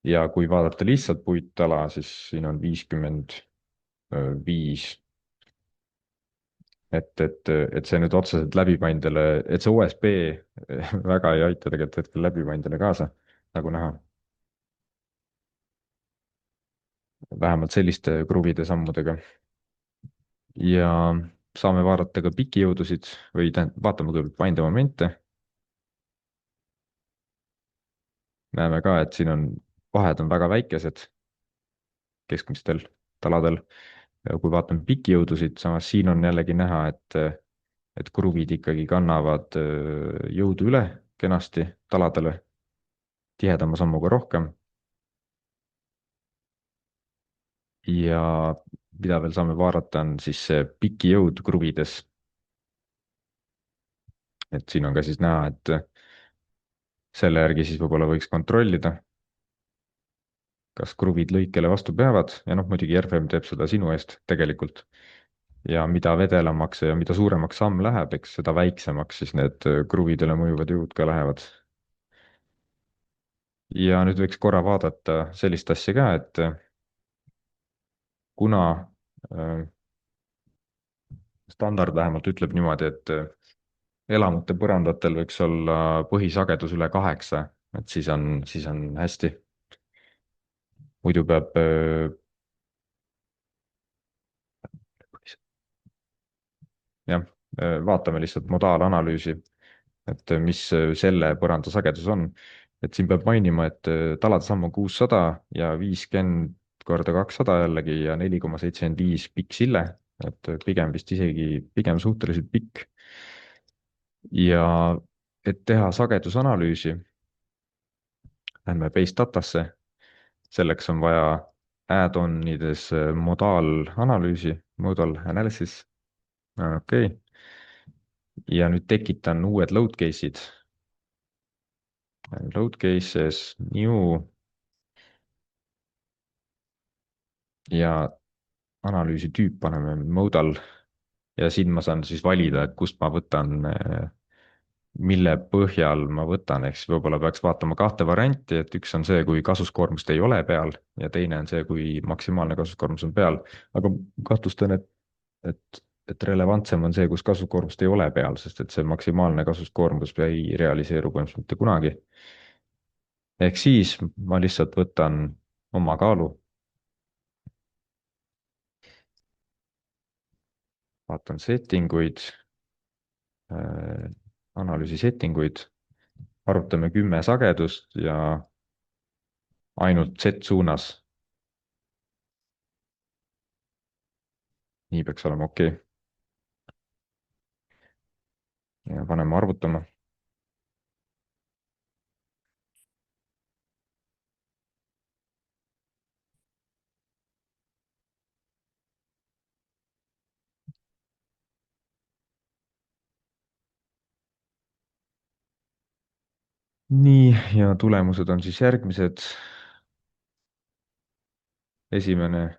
ja kui vaadata lihtsalt puittala, siis siin on 55, et see nüüd otseselt läbipaindele, et see OSB väga ei aita tegelikult hetkel läbipaindele kaasa, nagu näha, vähemalt selliste kruvide sammudega. ja saame vaadata ka pikijõudusid või tähendab, vaatame kõigepealt paindemomente. näeme ka, et siin on, vahed on väga väikesed keskmistel taladel. kui vaatame pikijõudusid, samas siin on jällegi näha, et kruvid ikkagi kannavad jõudu üle kenasti taladele tihedama sammuga rohkem. ja mida veel saame vaadata, on siis see pikijõud kruvides. et siin on ka siis näha, et selle järgi siis võib-olla võiks kontrollida, kas kruvid lõikele vastu peavad ja noh, muidugi RFM teeb seda sinu eest tegelikult. ja mida vedelamaks ja mida suuremaks samm läheb, eks seda väiksemaks siis need kruvidele mõjuvad jõud ka lähevad. ja nüüd võiks korra vaadata sellist asja ka, et kuna äh, standard vähemalt ütleb niimoodi, et elamute põrandatel võiks olla põhisagedus üle 8, et siis on hästi. muidu peab jah, vaatame lihtsalt modaalanalüüsi, et mis selle põranda sagedus on. et siin peab mainima, et talade samm on 600 ja 50 korda 200 jällegi ja 4,75 pikk sille, et pigem vist isegi, pigem suhteliselt pikk. ja et teha sagedusanalüüsi, lähme base datasse, selleks on vaja add-onides modaalanalüüsi, modal analysis, okei okay. ja nüüd tekitan uued load case'id. Load cases, new ja analüüsi tüüp paneme modal ja siin ma saan siis valida, et kust ma võtan, mille põhjal ma võtan, ehk siis võib-olla peaks vaatama kahte varianti, et üks on see, kui kasuskoormust ei ole peal ja teine on see, kui maksimaalne kasuskoormus on peal, aga kahtlustan, et relevantsem on see, kus kasukoormust ei ole peal, sest et see maksimaalne kasuskoormus ei realiseeru põhimõtteliselt mitte kunagi. ehk siis ma lihtsalt võtan oma kaalu, vaatan setting uid, analüüsi setting uid, arvutame 10 sagedust ja ainult Z-suunas. nii peaks olema okei okay. ja paneme arvutama. nii, ja tulemused on siis järgmised. esimene,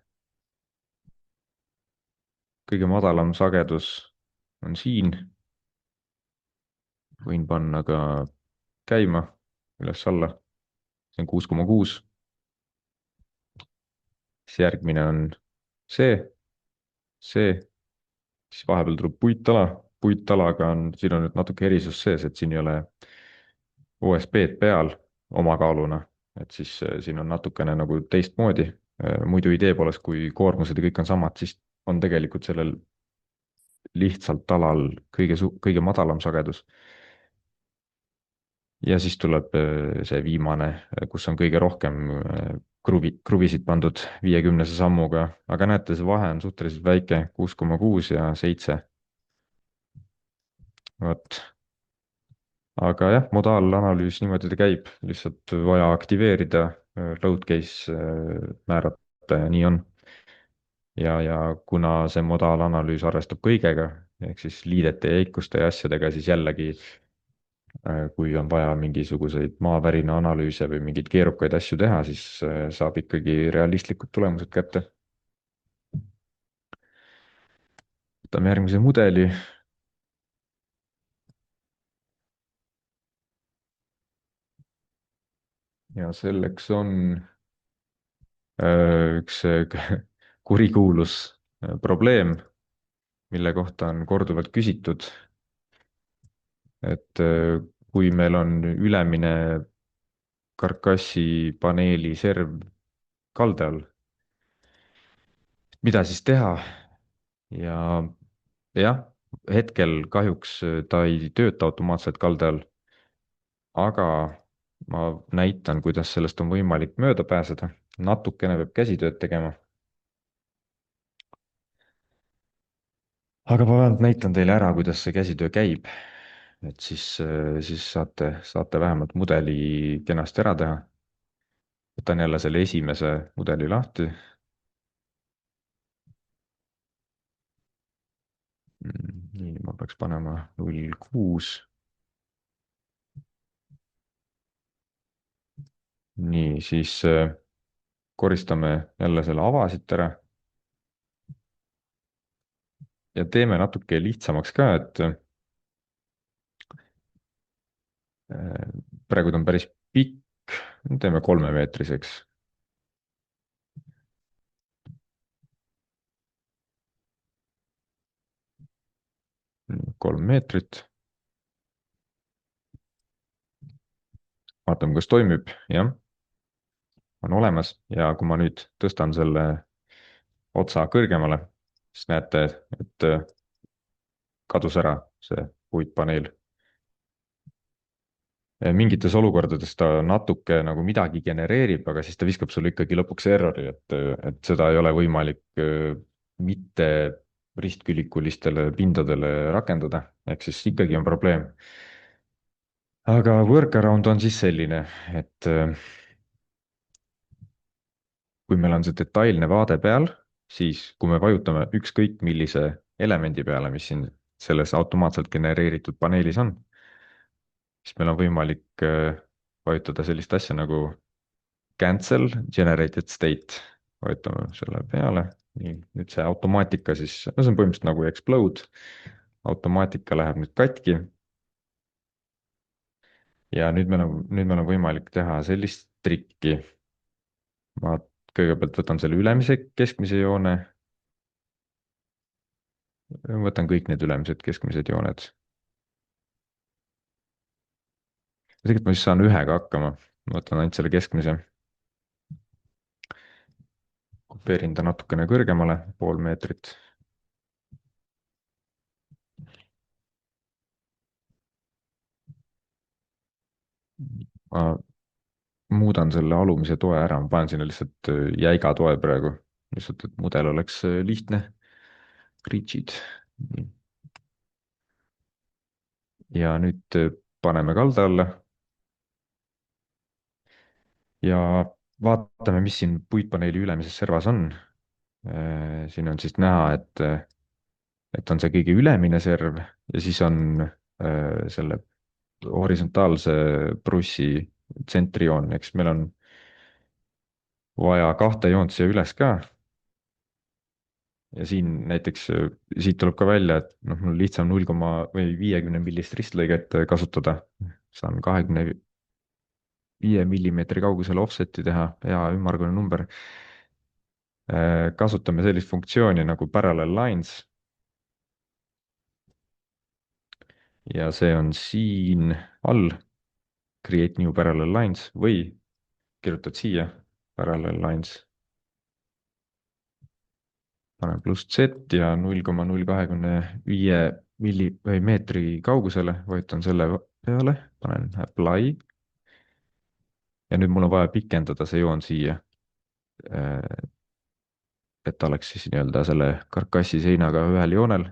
kõige madalam sagedus on siin. võin panna ka käima üles-alla, see on 6,6. siis järgmine on see, see, siis vahepeal tuleb puittala, puittalaga on, siin on nüüd natuke erisus sees, et siin ei ole OSB-d peal omakaaluna, et siis siin on natukene nagu teistmoodi. muidu idee poolest, kui koormused ja kõik on samad, siis on tegelikult sellel lihtsalt talal kõige madalam sagedus. ja siis tuleb see viimane, kus on kõige rohkem kruvisid pandud 50 sammuga, aga näete, see vahe on suhteliselt väike, 6,6 ja 7. vot, aga jah, modaalanalüüs niimoodi ta käib, lihtsalt vaja aktiveerida, load case määrata ja nii on. Ja kuna see modaalanalüüs arvestab kõigega, ehk siis liidete ja eikuste ja asjadega, siis jällegi, kui on vaja mingisuguseid maavärina analüüse või mingeid keerukaid asju teha, siis saab ikkagi realistlikud tulemused kätte. võtame järgmise mudeli. Ja selleks on üks kurikuulus probleem, mille kohta on korduvalt küsitud, et kui meil on ülemine karkassi paneeli serv kalde all, mida siis teha? ja jah, hetkel kahjuks ta ei tööta automaatselt kalde all, aga ma näitan, kuidas sellest on võimalik mööda pääseda. natukene peab käsitööd tegema. aga ma vähemalt näitan teile ära, kuidas see käsitöö käib. et siis saate vähemalt mudeli kenasti ära teha. võtan jälle selle esimese mudeli lahti. nii, ma peaks panema 0,6. nii, siis koristame jälle selle ava siit ära ja teeme natuke lihtsamaks ka, et praegu ta on päris pikk, teeme 3-meetriseks. 3 meetrit. vaatame, kas toimib, jah, on olemas ja kui ma nüüd tõstan selle otsa kõrgemale, siis näete, et kadus ära see puitpaneel. mingites olukordades ta natuke nagu midagi genereerib, aga siis ta viskab sulle ikkagi lõpuks errori, et seda ei ole võimalik mitte ristkülikulistele pindadele rakendada, ehk siis ikkagi on probleem. aga workaround on siis selline, et kui meil on see detailne vaade peal, siis kui me vajutame ükskõik millise elemendi peale, mis siin selles automaatselt genereeritud paneelis on, siis meil on võimalik vajutada sellist asja nagu cancel generated state. vajutame selle peale, nii, nüüd see automaatika siis, no see on põhimõtteliselt nagu explode, automaatika läheb nüüd katki. ja nüüd meil on võimalik teha sellist trikki. ma kõigepealt võtan selle ülemise keskmise joone, võtan kõik need ülemised keskmised jooned. tegelikult ma siis saan ühega hakkama, ma võtan ainult selle keskmise. kopeerin ta natukene kõrgemale, 0,5 meetrit. ma muudan selle alumise toe ära, ma panen sinna lihtsalt jäiga toe praegu, lihtsalt, et mudel oleks lihtne. Rigid. ja nüüd paneme kalda alla. ja vaatame, mis siin puitpaneeli ülemises servas on. siin on siis näha, et on see kõige ülemine serv ja siis on selle horisontaalse prussi tsentrijoon, eks meil on vaja 2 joont siia üles ka. ja siin näiteks, siit tuleb ka välja, et noh, mul on lihtsam 0,50 millist ristlõiget kasutada. saan 25 mm kaugusele offset'i teha, hea ümmargune number. kasutame sellist funktsiooni nagu parallel lines. ja see on siin all, create new parallel lines või kirjutad siia parallel lines. panen pluss Z ja 0,025 või meetri kaugusele vajutan selle peale, panen apply ja nüüd mul on vaja pikendada see joon siia, et ta oleks siis nii-öelda selle karkassi seinaga ühel joonel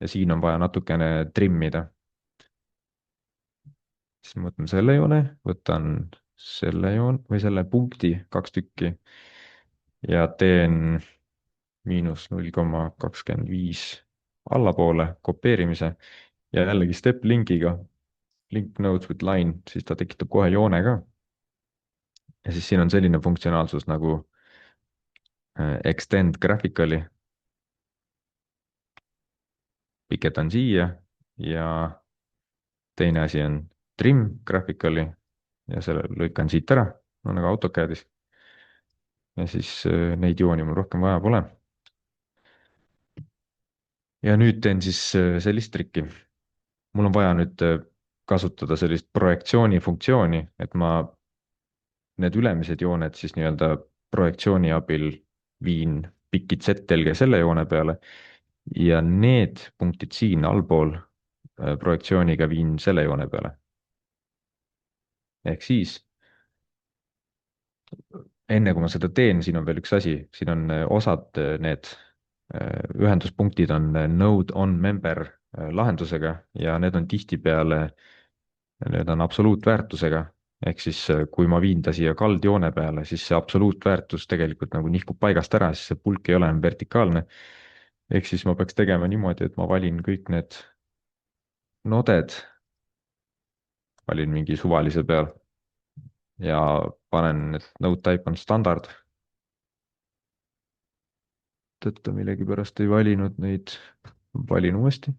ja siin on vaja natukene trimmida. siis ma võtan selle joone, võtan selle või selle punkti 2 tükki ja teen -0,25 allapoole kopeerimise ja jällegi step link'iga, link nodes with line, siis ta tekitab kohe joone ka. ja siis siin on selline funktsionaalsus nagu extend graphically, pikendan siia ja teine asi on trim graphically ja selle lõikan siit ära, no nagu AutoCADis. ja siis neid jooni mul rohkem vaja pole. ja nüüd teen siis sellist trikki. mul on vaja nüüd kasutada sellist projektsiooni funktsiooni, et ma need ülemised jooned siis nii-öelda projektsiooni abil viin pikid Z-telge selle joone peale ja need punktid siin allpool projektsiooniga viin selle joone peale. ehk siis enne kui ma seda teen, siin on veel üks asi, siin on osad need ühenduspunktid on node on member lahendusega ja need on tihtipeale, need on absoluutväärtusega. ehk siis kui ma viin ta siia kaldjoone peale, siis see absoluutväärtus tegelikult nagu nihkub paigast ära, siis see pulk ei ole enam vertikaalne. ehk siis ma peaks tegema niimoodi, et ma valin kõik need noded, valin mingi suvalise peal ja panen, et node type on standard. et ta millegipärast ei valinud neid, valin uuesti.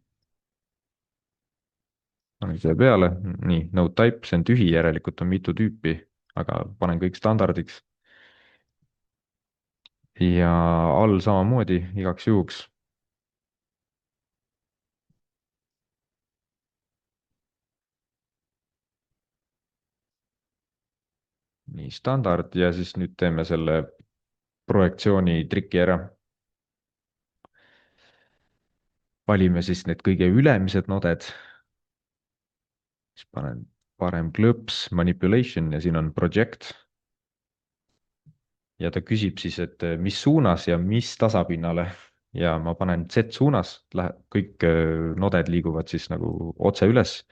panen siia peale, nii, node type, see on tühi, järelikult on mitu tüüpi, aga panen kõik standardiks. ja all samamoodi igaks juhuks. nii, standard ja siis nüüd teeme selle projektsiooni triki ära. valime siis need kõige ülemised noded. siis panen parem klõps manipulation ja siin on project. ja ta küsib siis, et mis suunas ja mis tasapinnale ja ma panen Z suunas, kõik noded liiguvad siis nagu otse üles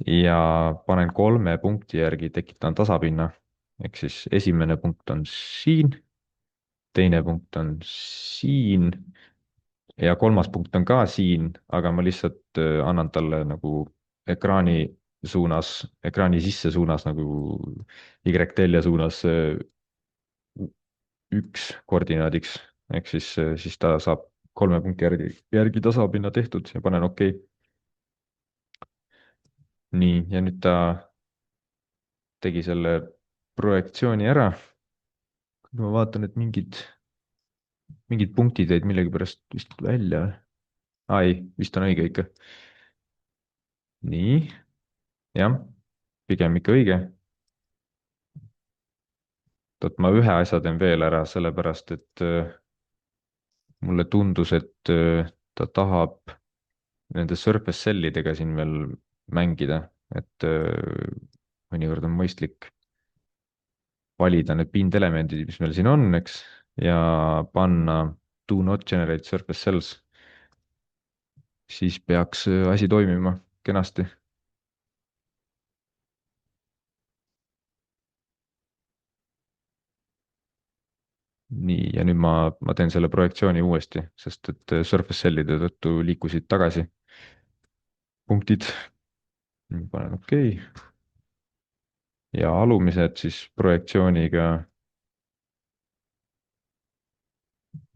ja panen 3 punkti järgi, tekitan tasapinna. ehk siis esimene punkt on siin, teine punkt on siin ja kolmas punkt on ka siin, aga ma lihtsalt annan talle nagu ekraani suunas, ekraani sisse suunas nagu Y-telje suunas 1 koordinaadiks, ehk siis ta saab 3 punkti järgi tasapinna tehtud ja panen OK. nii, ja nüüd ta tegi selle projektsiooni ära. ma vaatan, et mingid punktid jäid millegipärast vist välja. Ei, vist on õige ikka. nii, jah, pigem ikka õige. oot, ma ühe asja teen veel ära, sellepärast et mulle tundus, et ta tahab nende surface cell'idega siin veel mängida, et mõnikord on mõistlik valida need pindelemendid, mis meil siin on, eks, ja panna do not generate surface cells. siis peaks asi toimima kenasti. nii, ja nüüd ma teen selle projektsiooni uuesti, sest et surface cell'ide tõttu liikusid tagasi punktid. panen OK. ja alumised siis projektsiooniga,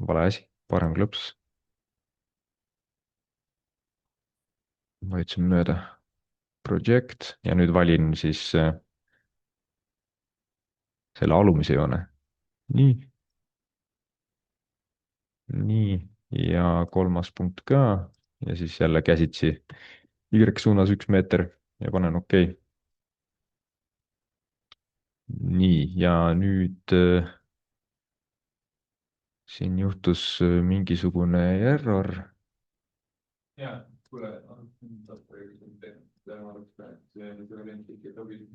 vale asi, parem klõps. vajutasin mööda project ja nüüd valin siis selle alumise joone. nii, nii ja kolmas punkt ka ja siis jälle käsitsi Y suunas 1 meeter ja panen OK. nii, ja nüüd siin juhtus mingisugune error.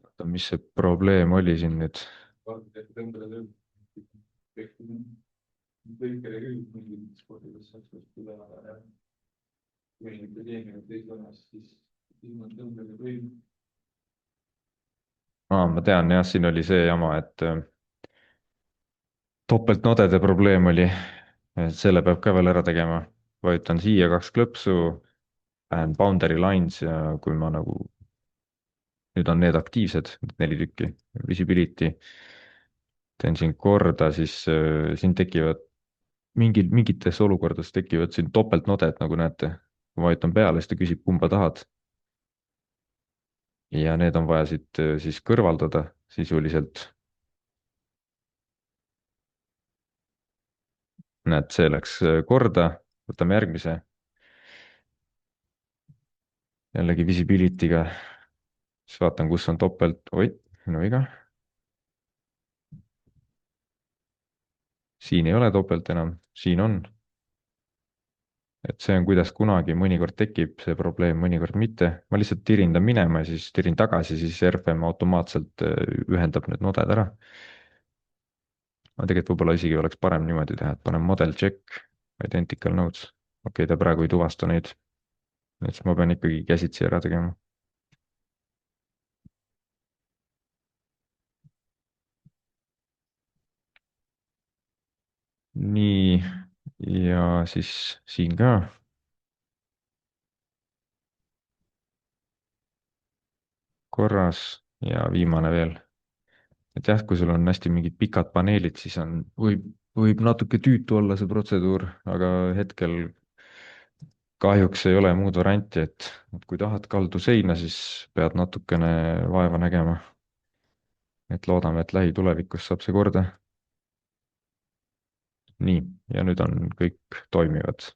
oota, mis see probleem oli siin nüüd? Ma tean jah, siin oli see jama, et topeltnodede probleem oli, et selle peab ka veel ära tegema. vajutan siia kaks klõpsu, lähen boundary lines ja kui ma nagu, nüüd on need aktiivsed, need 4 tükki, visibility, teen siin korda, siis siin tekivad mingites olukordades tekivad siin topeltnoded, nagu näete. kui vajutan peale, siis ta küsib, kumba tahad. ja need on vaja siit siis kõrvaldada sisuliselt. näed, see läks korda, võtame järgmise, jällegi visibility'ga, siis vaatan, kus on topelt, oi, minu viga. siin ei ole topelt enam, siin on. et see on, kuidas kunagi mõnikord tekib see probleem, mõnikord mitte. ma lihtsalt tirin ta minema ja siis tirin tagasi, siis RFM automaatselt ühendab need noded ära. aga tegelikult võib-olla isegi oleks parem niimoodi teha, et panen model check, identical nodes. okei, ta praegu ei tuvasta neid. et siis ma pean ikkagi käsitsi ära tegema. nii, ja siis siin ka. korras ja viimane veel. et jah, kui sul on hästi mingid pikad paneelid, siis võib natuke tüütu olla see protseduur, aga hetkel kahjuks ei ole muud varianti, et kui tahad kaldu seina, siis pead natukene vaeva nägema. et loodame, et lähitulevikus saab see korda. nii, ja nüüd on kõik toimivad.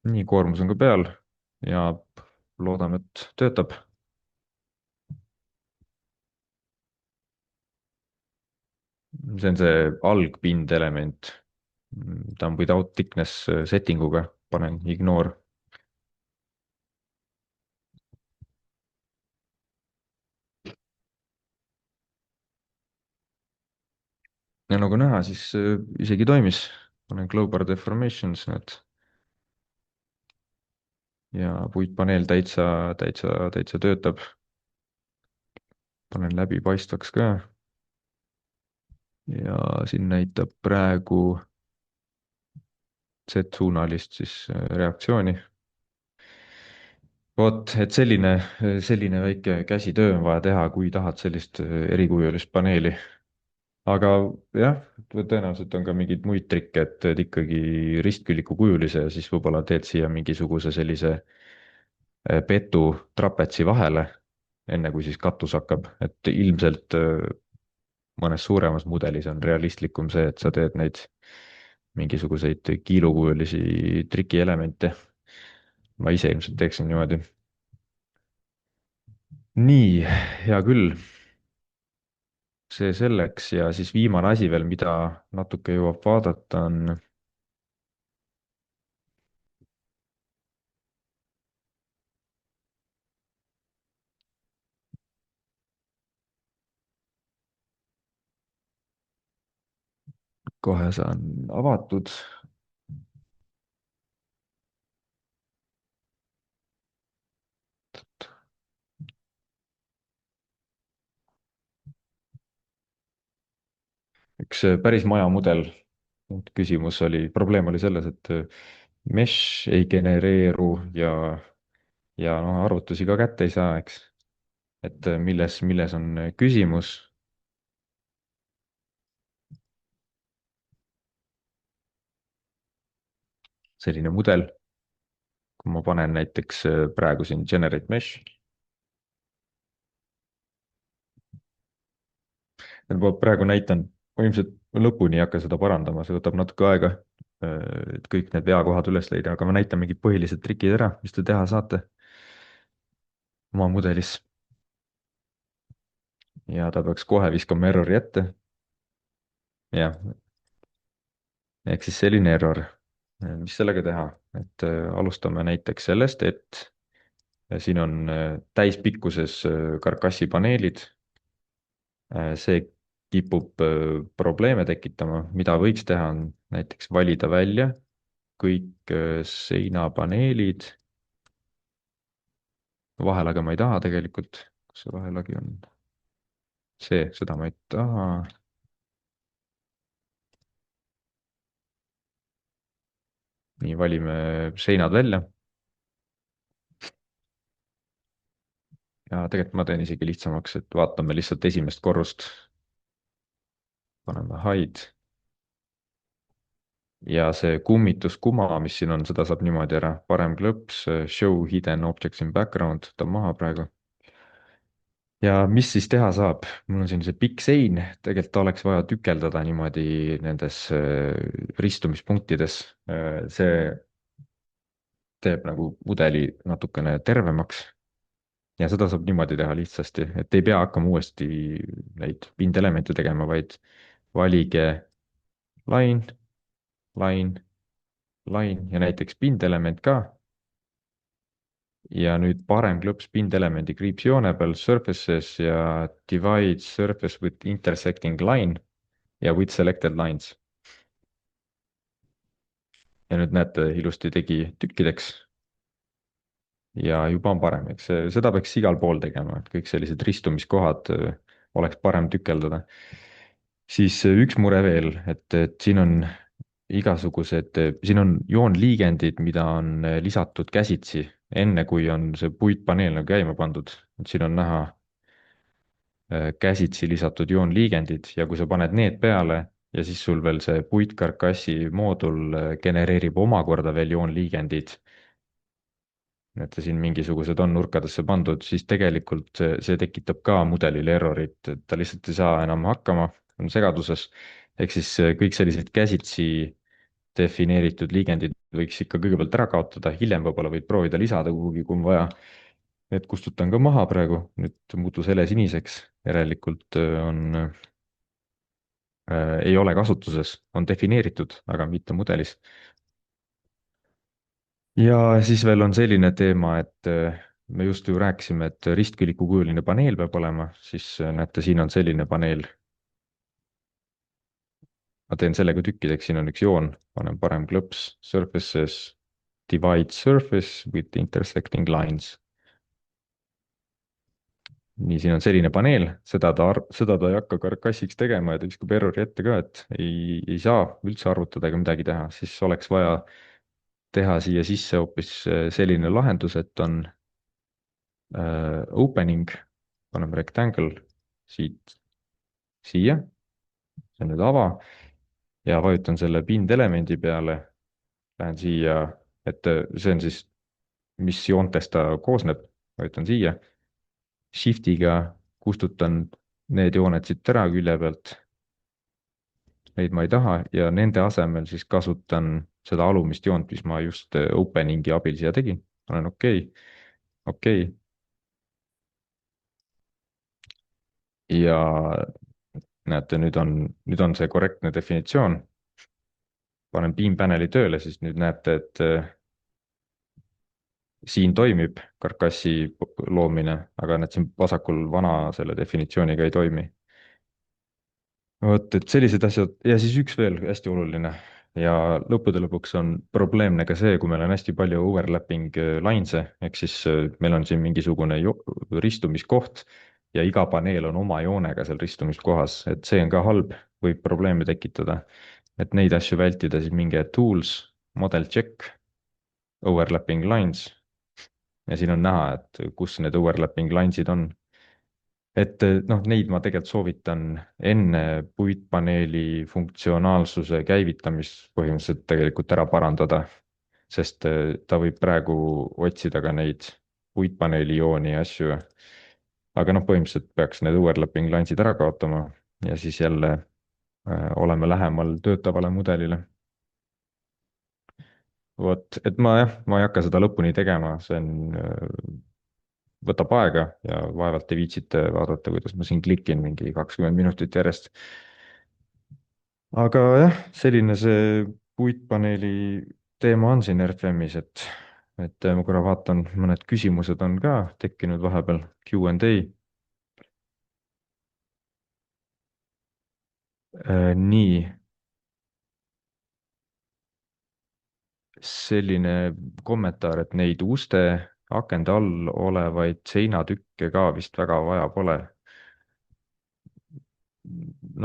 nii, koormus on ka peal ja loodame, et töötab. see on see algpindelement. ta on without thickness setting uga, panen ignore. ja nagu näha, siis isegi toimis. panen global deformations, need ja puitpaneel täitsa töötab. panen läbipaistvaks ka. ja siin näitab praegu Z-suunalist siis reaktsiooni. vot, et selline väike käsitöö on vaja teha, kui tahad sellist erikujulist paneeli. aga jah, tõenäoliselt on ka mingeid muid trikke, et teed ikkagi ristkülliku kujulise ja siis võib-olla teed siia mingisuguse sellise petu trapetsi vahele, enne kui siis katus hakkab, et ilmselt mõnes suuremas mudelis on realistlikum see, et sa teed neid mingisuguseid kiilukujulisi trikielemente. ma ise ilmselt teeksin niimoodi. nii, hea küll, see selleks ja siis viimane asi veel, mida natuke jõuab vaadata, on kohe saan avatud. üks päris maja mudel. küsimus oli, probleem oli selles, et mesh ei genereeru ja noh, arvutusi ka kätte ei saa, eks. et milles on küsimus. selline mudel, kui ma panen näiteks praegu siin generate mesh. ma praegu näitan, ma ilmselt lõpuni ei hakka seda parandama, see võtab natuke aega, et kõik need veakohad üles leida, aga ma näitan mingid põhilised trikid ära, mis te teha saate oma mudelis. ja ta peaks kohe viskama errori ette. jah, ehk siis selline error. mis sellega teha, et alustame näiteks sellest, et siin on täispikkuses karkassipaneelid. See kipub probleeme tekitama, mida võiks teha, on näiteks valida välja kõik seinapaneelid, vahelage ma ei taha tegelikult, kus see vahelagi on? Seda ma ei taha. nii, valime seinad välja ja tegelikult ma teen isegi lihtsamaks, et vaatame lihtsalt esimest korrust, paneme hide ja see kummituskuma, mis siin on, seda saab niimoodi ära, parem klõps, show hidden objects in background, võtan maha praegu. ja mis siis teha saab? mul on siin see pikk sein, tegelikult ta oleks vaja tükeldada niimoodi nendes ristumispunktides. See teeb nagu mudeli natukene tervemaks ja seda saab niimoodi teha lihtsasti, et ei pea hakkama uuesti neid pindelemente tegema, vaid valige line, line, line ja näiteks pindelement ka. ja nüüd parem klõps pindelemendi kriipsjoone peal surfaces ja divide surface with intersecting line ja with selected lines. ja nüüd näete, ilusti tegi tükkideks ja juba on parem, eks seda peaks igal pool tegema, et kõik sellised ristumiskohad oleks parem tükeldada. siis üks mure veel, et siin on igasugused, siin on joonliigendid, mida on lisatud käsitsi, enne kui on see puitpaneel nagu käima pandud. et siin on näha käsitsi lisatud joonliigendid ja kui sa paned need peale ja siis sul veel see puitkarkassi moodul genereerib omakorda veel joonliigendid, et siin mingisugused on nurkadesse pandud, siis tegelikult see tekitab ka mudelile errorit, et ta lihtsalt ei saa enam hakkama, on segaduses. ehk siis kõik sellised käsitsi defineeritud liigendid võiks ikka kõigepealt ära kaotada, hiljem võib-olla võid proovida lisada kuhugi, kui on vaja. et kustutan ka maha praegu, nüüd muutus helesiniseks, järelikult ei ole kasutuses, on defineeritud, aga mitte mudelis. ja siis veel on selline teema, et me just ju rääkisime, et ristkülikukujuline paneel peab olema, siis näete, siin on selline paneel. ma teen selle ka tükkideks, siin on üks joon, panen parem klõps, surfaces, divide surface with intersecting lines. nii, siin on selline paneel, seda ta ei hakka karkassiks tegema ja ta viskab errori ette ka, et ei saa üldse arvutada ega midagi teha, siis oleks vaja teha siia sisse hoopis selline lahendus, et on opening, paneme rectangle siit siia, see on nüüd ava ja vajutan selle pindelemendi peale, lähen siia, et see on siis, mis joontest ta koosneb, vajutan siia, Shiftiga kustutan need jooned siit ära külje pealt, neid ma ei taha ja nende asemel siis kasutan seda alumist joont, mis ma just opening'i abil siia tegin, panen okei, okei. ja näete, nüüd on see korrektne definitsioon. panen beam-panel'i tööle, siis nüüd näete, et siin toimib karkassi loomine, aga näed, siin vasakul vana selle definitsiooniga ei toimi. vot, et sellised asjad ja siis üks veel hästi oluline ja lõppude lõpuks on probleemne ka see, kui meil on hästi palju overlapping lines'e, ehk siis meil on siin mingisugune ristumiskoht ja iga paneel on oma joonega seal ristumiskohas, et see on ka halb, võib probleeme tekitada. et neid asju vältida, siis minge tools, model check, overlapping lines ja siin on näha, et kus need overlapping lines'id on. et noh, neid ma tegelikult soovitan enne puitpaneeli funktsionaalsuse käivitamist põhimõtteliselt tegelikult ära parandada, sest ta võib praegu otsida ka neid puitpaneeli jooni ja asju. aga noh, põhimõtteliselt peaks need overlapping lines'id ära kaotama ja siis jälle oleme lähemal töötavale mudelile. vot, et ma ei hakka seda lõpuni tegema, see on võtab aega ja vaevalt te viitsite vaadata, kuidas ma siin klikin mingi 20 minutit järjest. aga jah, selline see puitpaneeli teema on siin RFM-is, et ma korra vaatan, mõned küsimused on ka tekkinud vahepeal, Q&A. Nii, selline kommentaar, et neid uste akende all olevaid seinatükke ka vist väga vaja pole.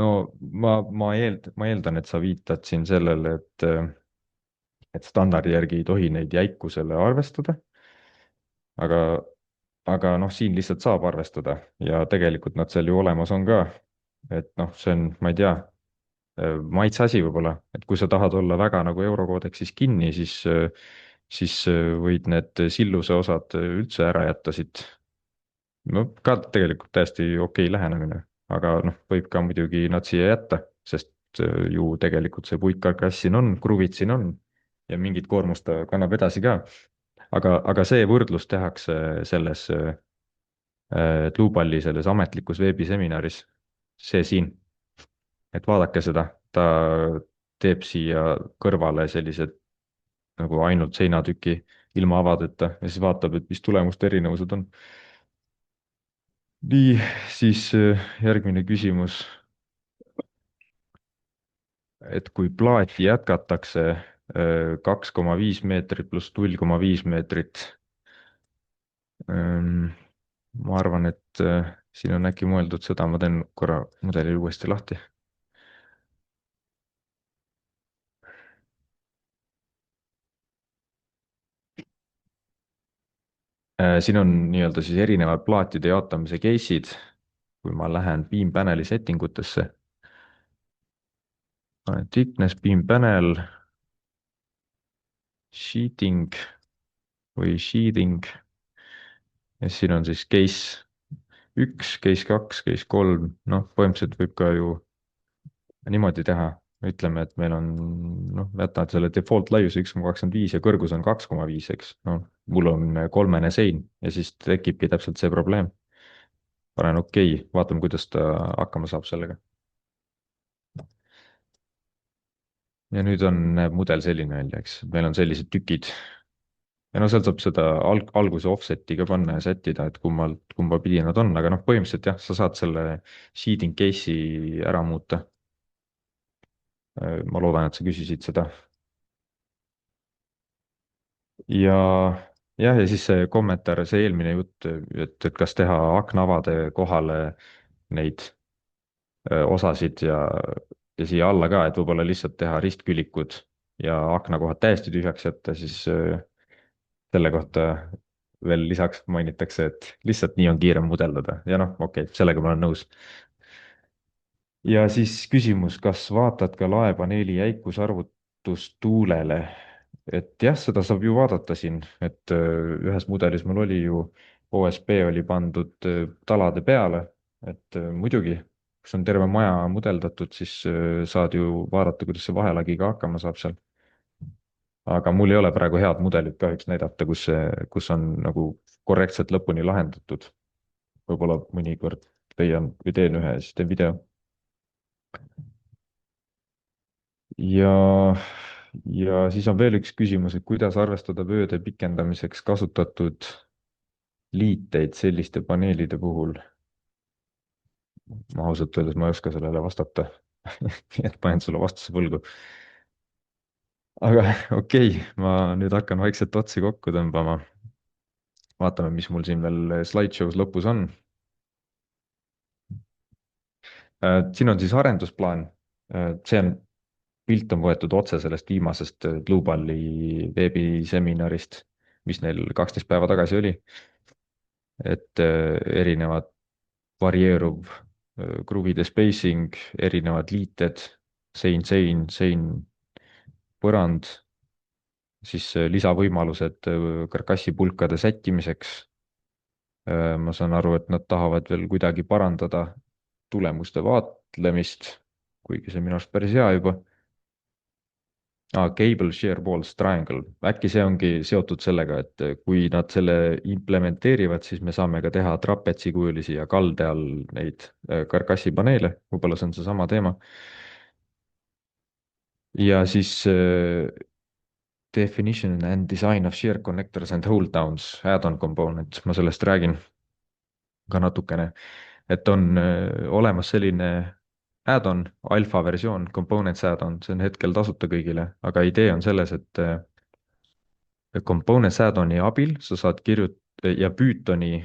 No ma eeldan, et sa viitad siin sellele, et standardi järgi ei tohi neid jäikusele arvestada, aga, aga noh, siin lihtsalt saab arvestada ja tegelikult nad seal ju olemas on ka. Et noh, see on, ma ei tea, maitse asi võib-olla, et kui sa tahad olla väga nagu eurokoodeksis kinni, siis võid need silluse osad üldse ära jätta siit. No ka tegelikult täiesti okei lähenemine, aga noh, võib ka muidugi nad siia jätta, sest ju tegelikult see puitkarkass siin on, kruvid siin on ja mingit koormust ta kannab edasi ka. aga see võrdlus tehakse selles Blueballi selles ametlikus veebiseminaris, see siin, et vaadake seda, ta teeb siia kõrvale sellised nagu ainult seinatüki ilma avadeta ja siis vaatab, et mis tulemuste erinevused on. nii, siis järgmine küsimus, et kui plaati jätkatakse 2,5 meetrit pluss 0,5 meetrit, ma arvan, et siin on äkki mõeldud seda, ma teen korra mudeli uuesti lahti. Siin on nii-öelda siis erinevad plaatide jaotamise case'id. kui ma lähen beam panel'i setting utesse, panen thickness, beam panel, sheeting või sheathing ja siis siin on siis case 1, case 2, case 3, noh, põhimõtteliselt võib ka ju niimoodi teha. ütleme, et meil on, noh, jätad selle default laiuse 1,25 ja kõrgus on 2,5, eks, noh, mul on kolmene sein ja siis tekibki täpselt see probleem. panen okei, vaatame, kuidas ta hakkama saab sellega. ja nüüd näeb mudel selline välja, eks, meil on sellised tükid. ja no seal saab seda alguse offset'i ka panna ja sättida, et kumba pidi nad on, aga noh, põhimõtteliselt jah, sa saad selle seeding case'i ära muuta. ma loodan, et sa küsisid seda. ja ja siis see kommentaar, see eelmine jutt, et kas teha aknaavade kohale neid osasid ja siia alla ka, et võib-olla lihtsalt teha ristkülikud ja aknakohad täiesti tühjaks jätta, siis selle kohta veel lisaks mainitakse, et lihtsalt nii on kiirem mudeldada ja noh, okei, sellega ma olen nõus. ja siis küsimus, kas vaatad ka laepaneeli jäikusarvutust tuulele? et jah, seda saab ju vaadata siin, et ühes mudelis mul oli ju OSB oli pandud talade peale, et muidugi, kui see on terve maja mudeldatud, siis saad ju vaadata, kuidas see vahelagi ka hakkama saab seal. aga mul ei ole praegu head mudelit kahjuks näidata, kus on nagu korrektselt lõpuni lahendatud. võib-olla mõnikord leian või teen ühe ja siis teen video. ja, ja siis on veel üks küsimus, et kuidas arvestada vööde pikendamiseks kasutatud liiteid selliste paneelide puhul? ma ausalt öeldes ma ei oska sellele vastata nii et ma jään sulle vastuse võlgu. aga okei, ma nüüd hakkan vaikselt otsi kokku tõmbama. vaatame, mis mul siin veel slideshow's lõpus on. siin on siis arendusplaan. see on, pilt on võetud otse sellest viimasest Blueballi veebiseminarist, mis neil 12 päeva tagasi oli. et erinevad varieeruv kruvide spacing, erinevad liited, sein, põrand, siis lisavõimalused karkassipulkade sättimiseks. ma saan aru, et nad tahavad veel kuidagi parandada tulemuste vaatlemist, kuigi see on minu arust päris hea juba. Cable Shear Walls Triangle, äkki see ongi seotud sellega, et kui nad selle implementeerivad, siis me saame ka teha trapetsikujulisi ja kalde all neid karkassipaneele, võib-olla see on seesama teema. ja siis Definition and design of shear connectors and hold downs, add-on components, ma sellest räägin ka natukene. et on olemas selline add-on, alfa versioon, components add-on, see on hetkel tasuta kõigile, aga idee on selles, et Components add-on'i abil sa saad ja Pythoni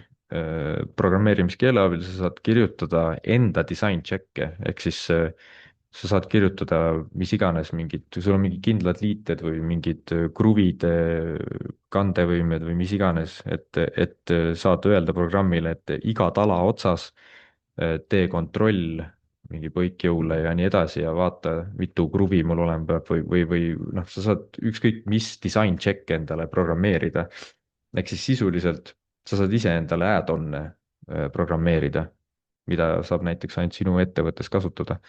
programmeerimiskeele abil sa saad kirjutada enda disain-tšekke, ehk siis sa saad kirjutada mis iganes mingid, sul on mingid kindlad liited või mingid kruvide kandevõimed või mis iganes, et saad öelda programmile, et iga tala otsas tee kontroll mingi põikjõule ja nii edasi ja vaata, mitu kruvi mul olema peab või noh, sa saad ükskõik mis disain check'e endale programmeerida. ehk siis sisuliselt sa saad ise endale add-on'e programmeerida, mida saab näiteks ainult sinu ettevõttes kasutada.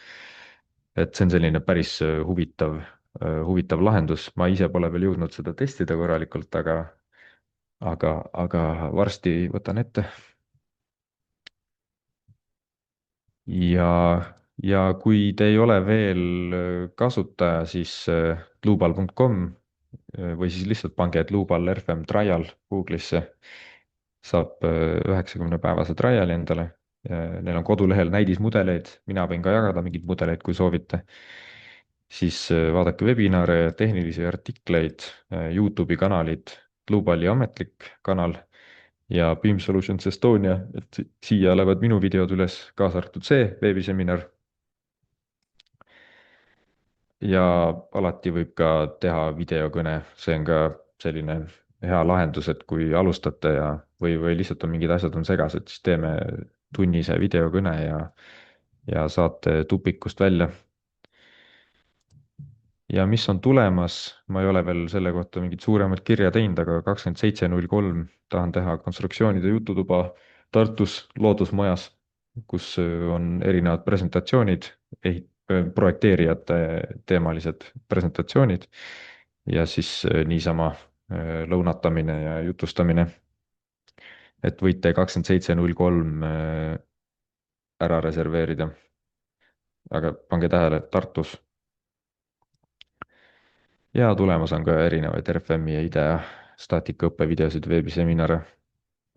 et see on selline päris huvitav lahendus, ma ise pole veel jõudnud seda testida korralikult, aga varsti võtan ette. ja kui te ei ole veel kasutaja, siis luubal.com või siis lihtsalt pange, et Luubal RFM trial Google'isse, saab 90-päevase trial'i endale. Neil on kodulehel näidismudeleid, mina võin ka jagada mingeid mudeleid, kui soovite. siis vaadake webinare, tehnilisi artikleid, Youtube'i kanalid, Luubali ametlik kanal ja Beam Solutions Estonia, et siia lähevad minu videod üles, kaasa arvatud see veebiseminar. ja alati võib ka teha videokõne, see on ka selline hea lahendus, et kui alustate või lihtsalt on mingid asjad on segased, siis teeme tunnise videokõne ja saate tupikust välja. ja mis on tulemas, ma ei ole veel selle kohta mingit suuremat kirja teinud, aga 27.03 tahan teha konstruktsioonide jututuba Tartus Loodusmajas, kus on erinevad presentatsioonid, projekteerijate teemalised presentatsioonid ja siis niisama lõunatamine ja jutustamine. et võite 27.03 ära reserveerida. aga pange tähele, Tartus. ja tulemas on ka erinevaid RFM-i ja IDEA staatikaõppevideosid, veebiseminare.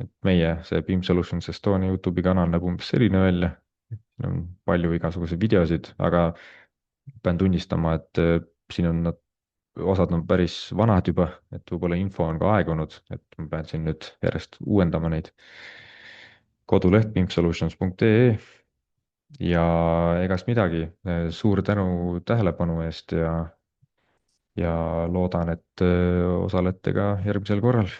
et meie, see Beam Solutions Estonia Youtube'i kanal näeb umbes selline välja. siin on palju igasuguseid videosid, aga pean tunnistama, et siin on nad, osad on päris vanad juba, et võib-olla info on ka aegunud, et ma pean siin nüüd järjest uuendama neid. koduleht beamsolutions.ee ja egas midagi, suur tänu tähelepanu eest ja loodan, et osalete ka järgmisel korral.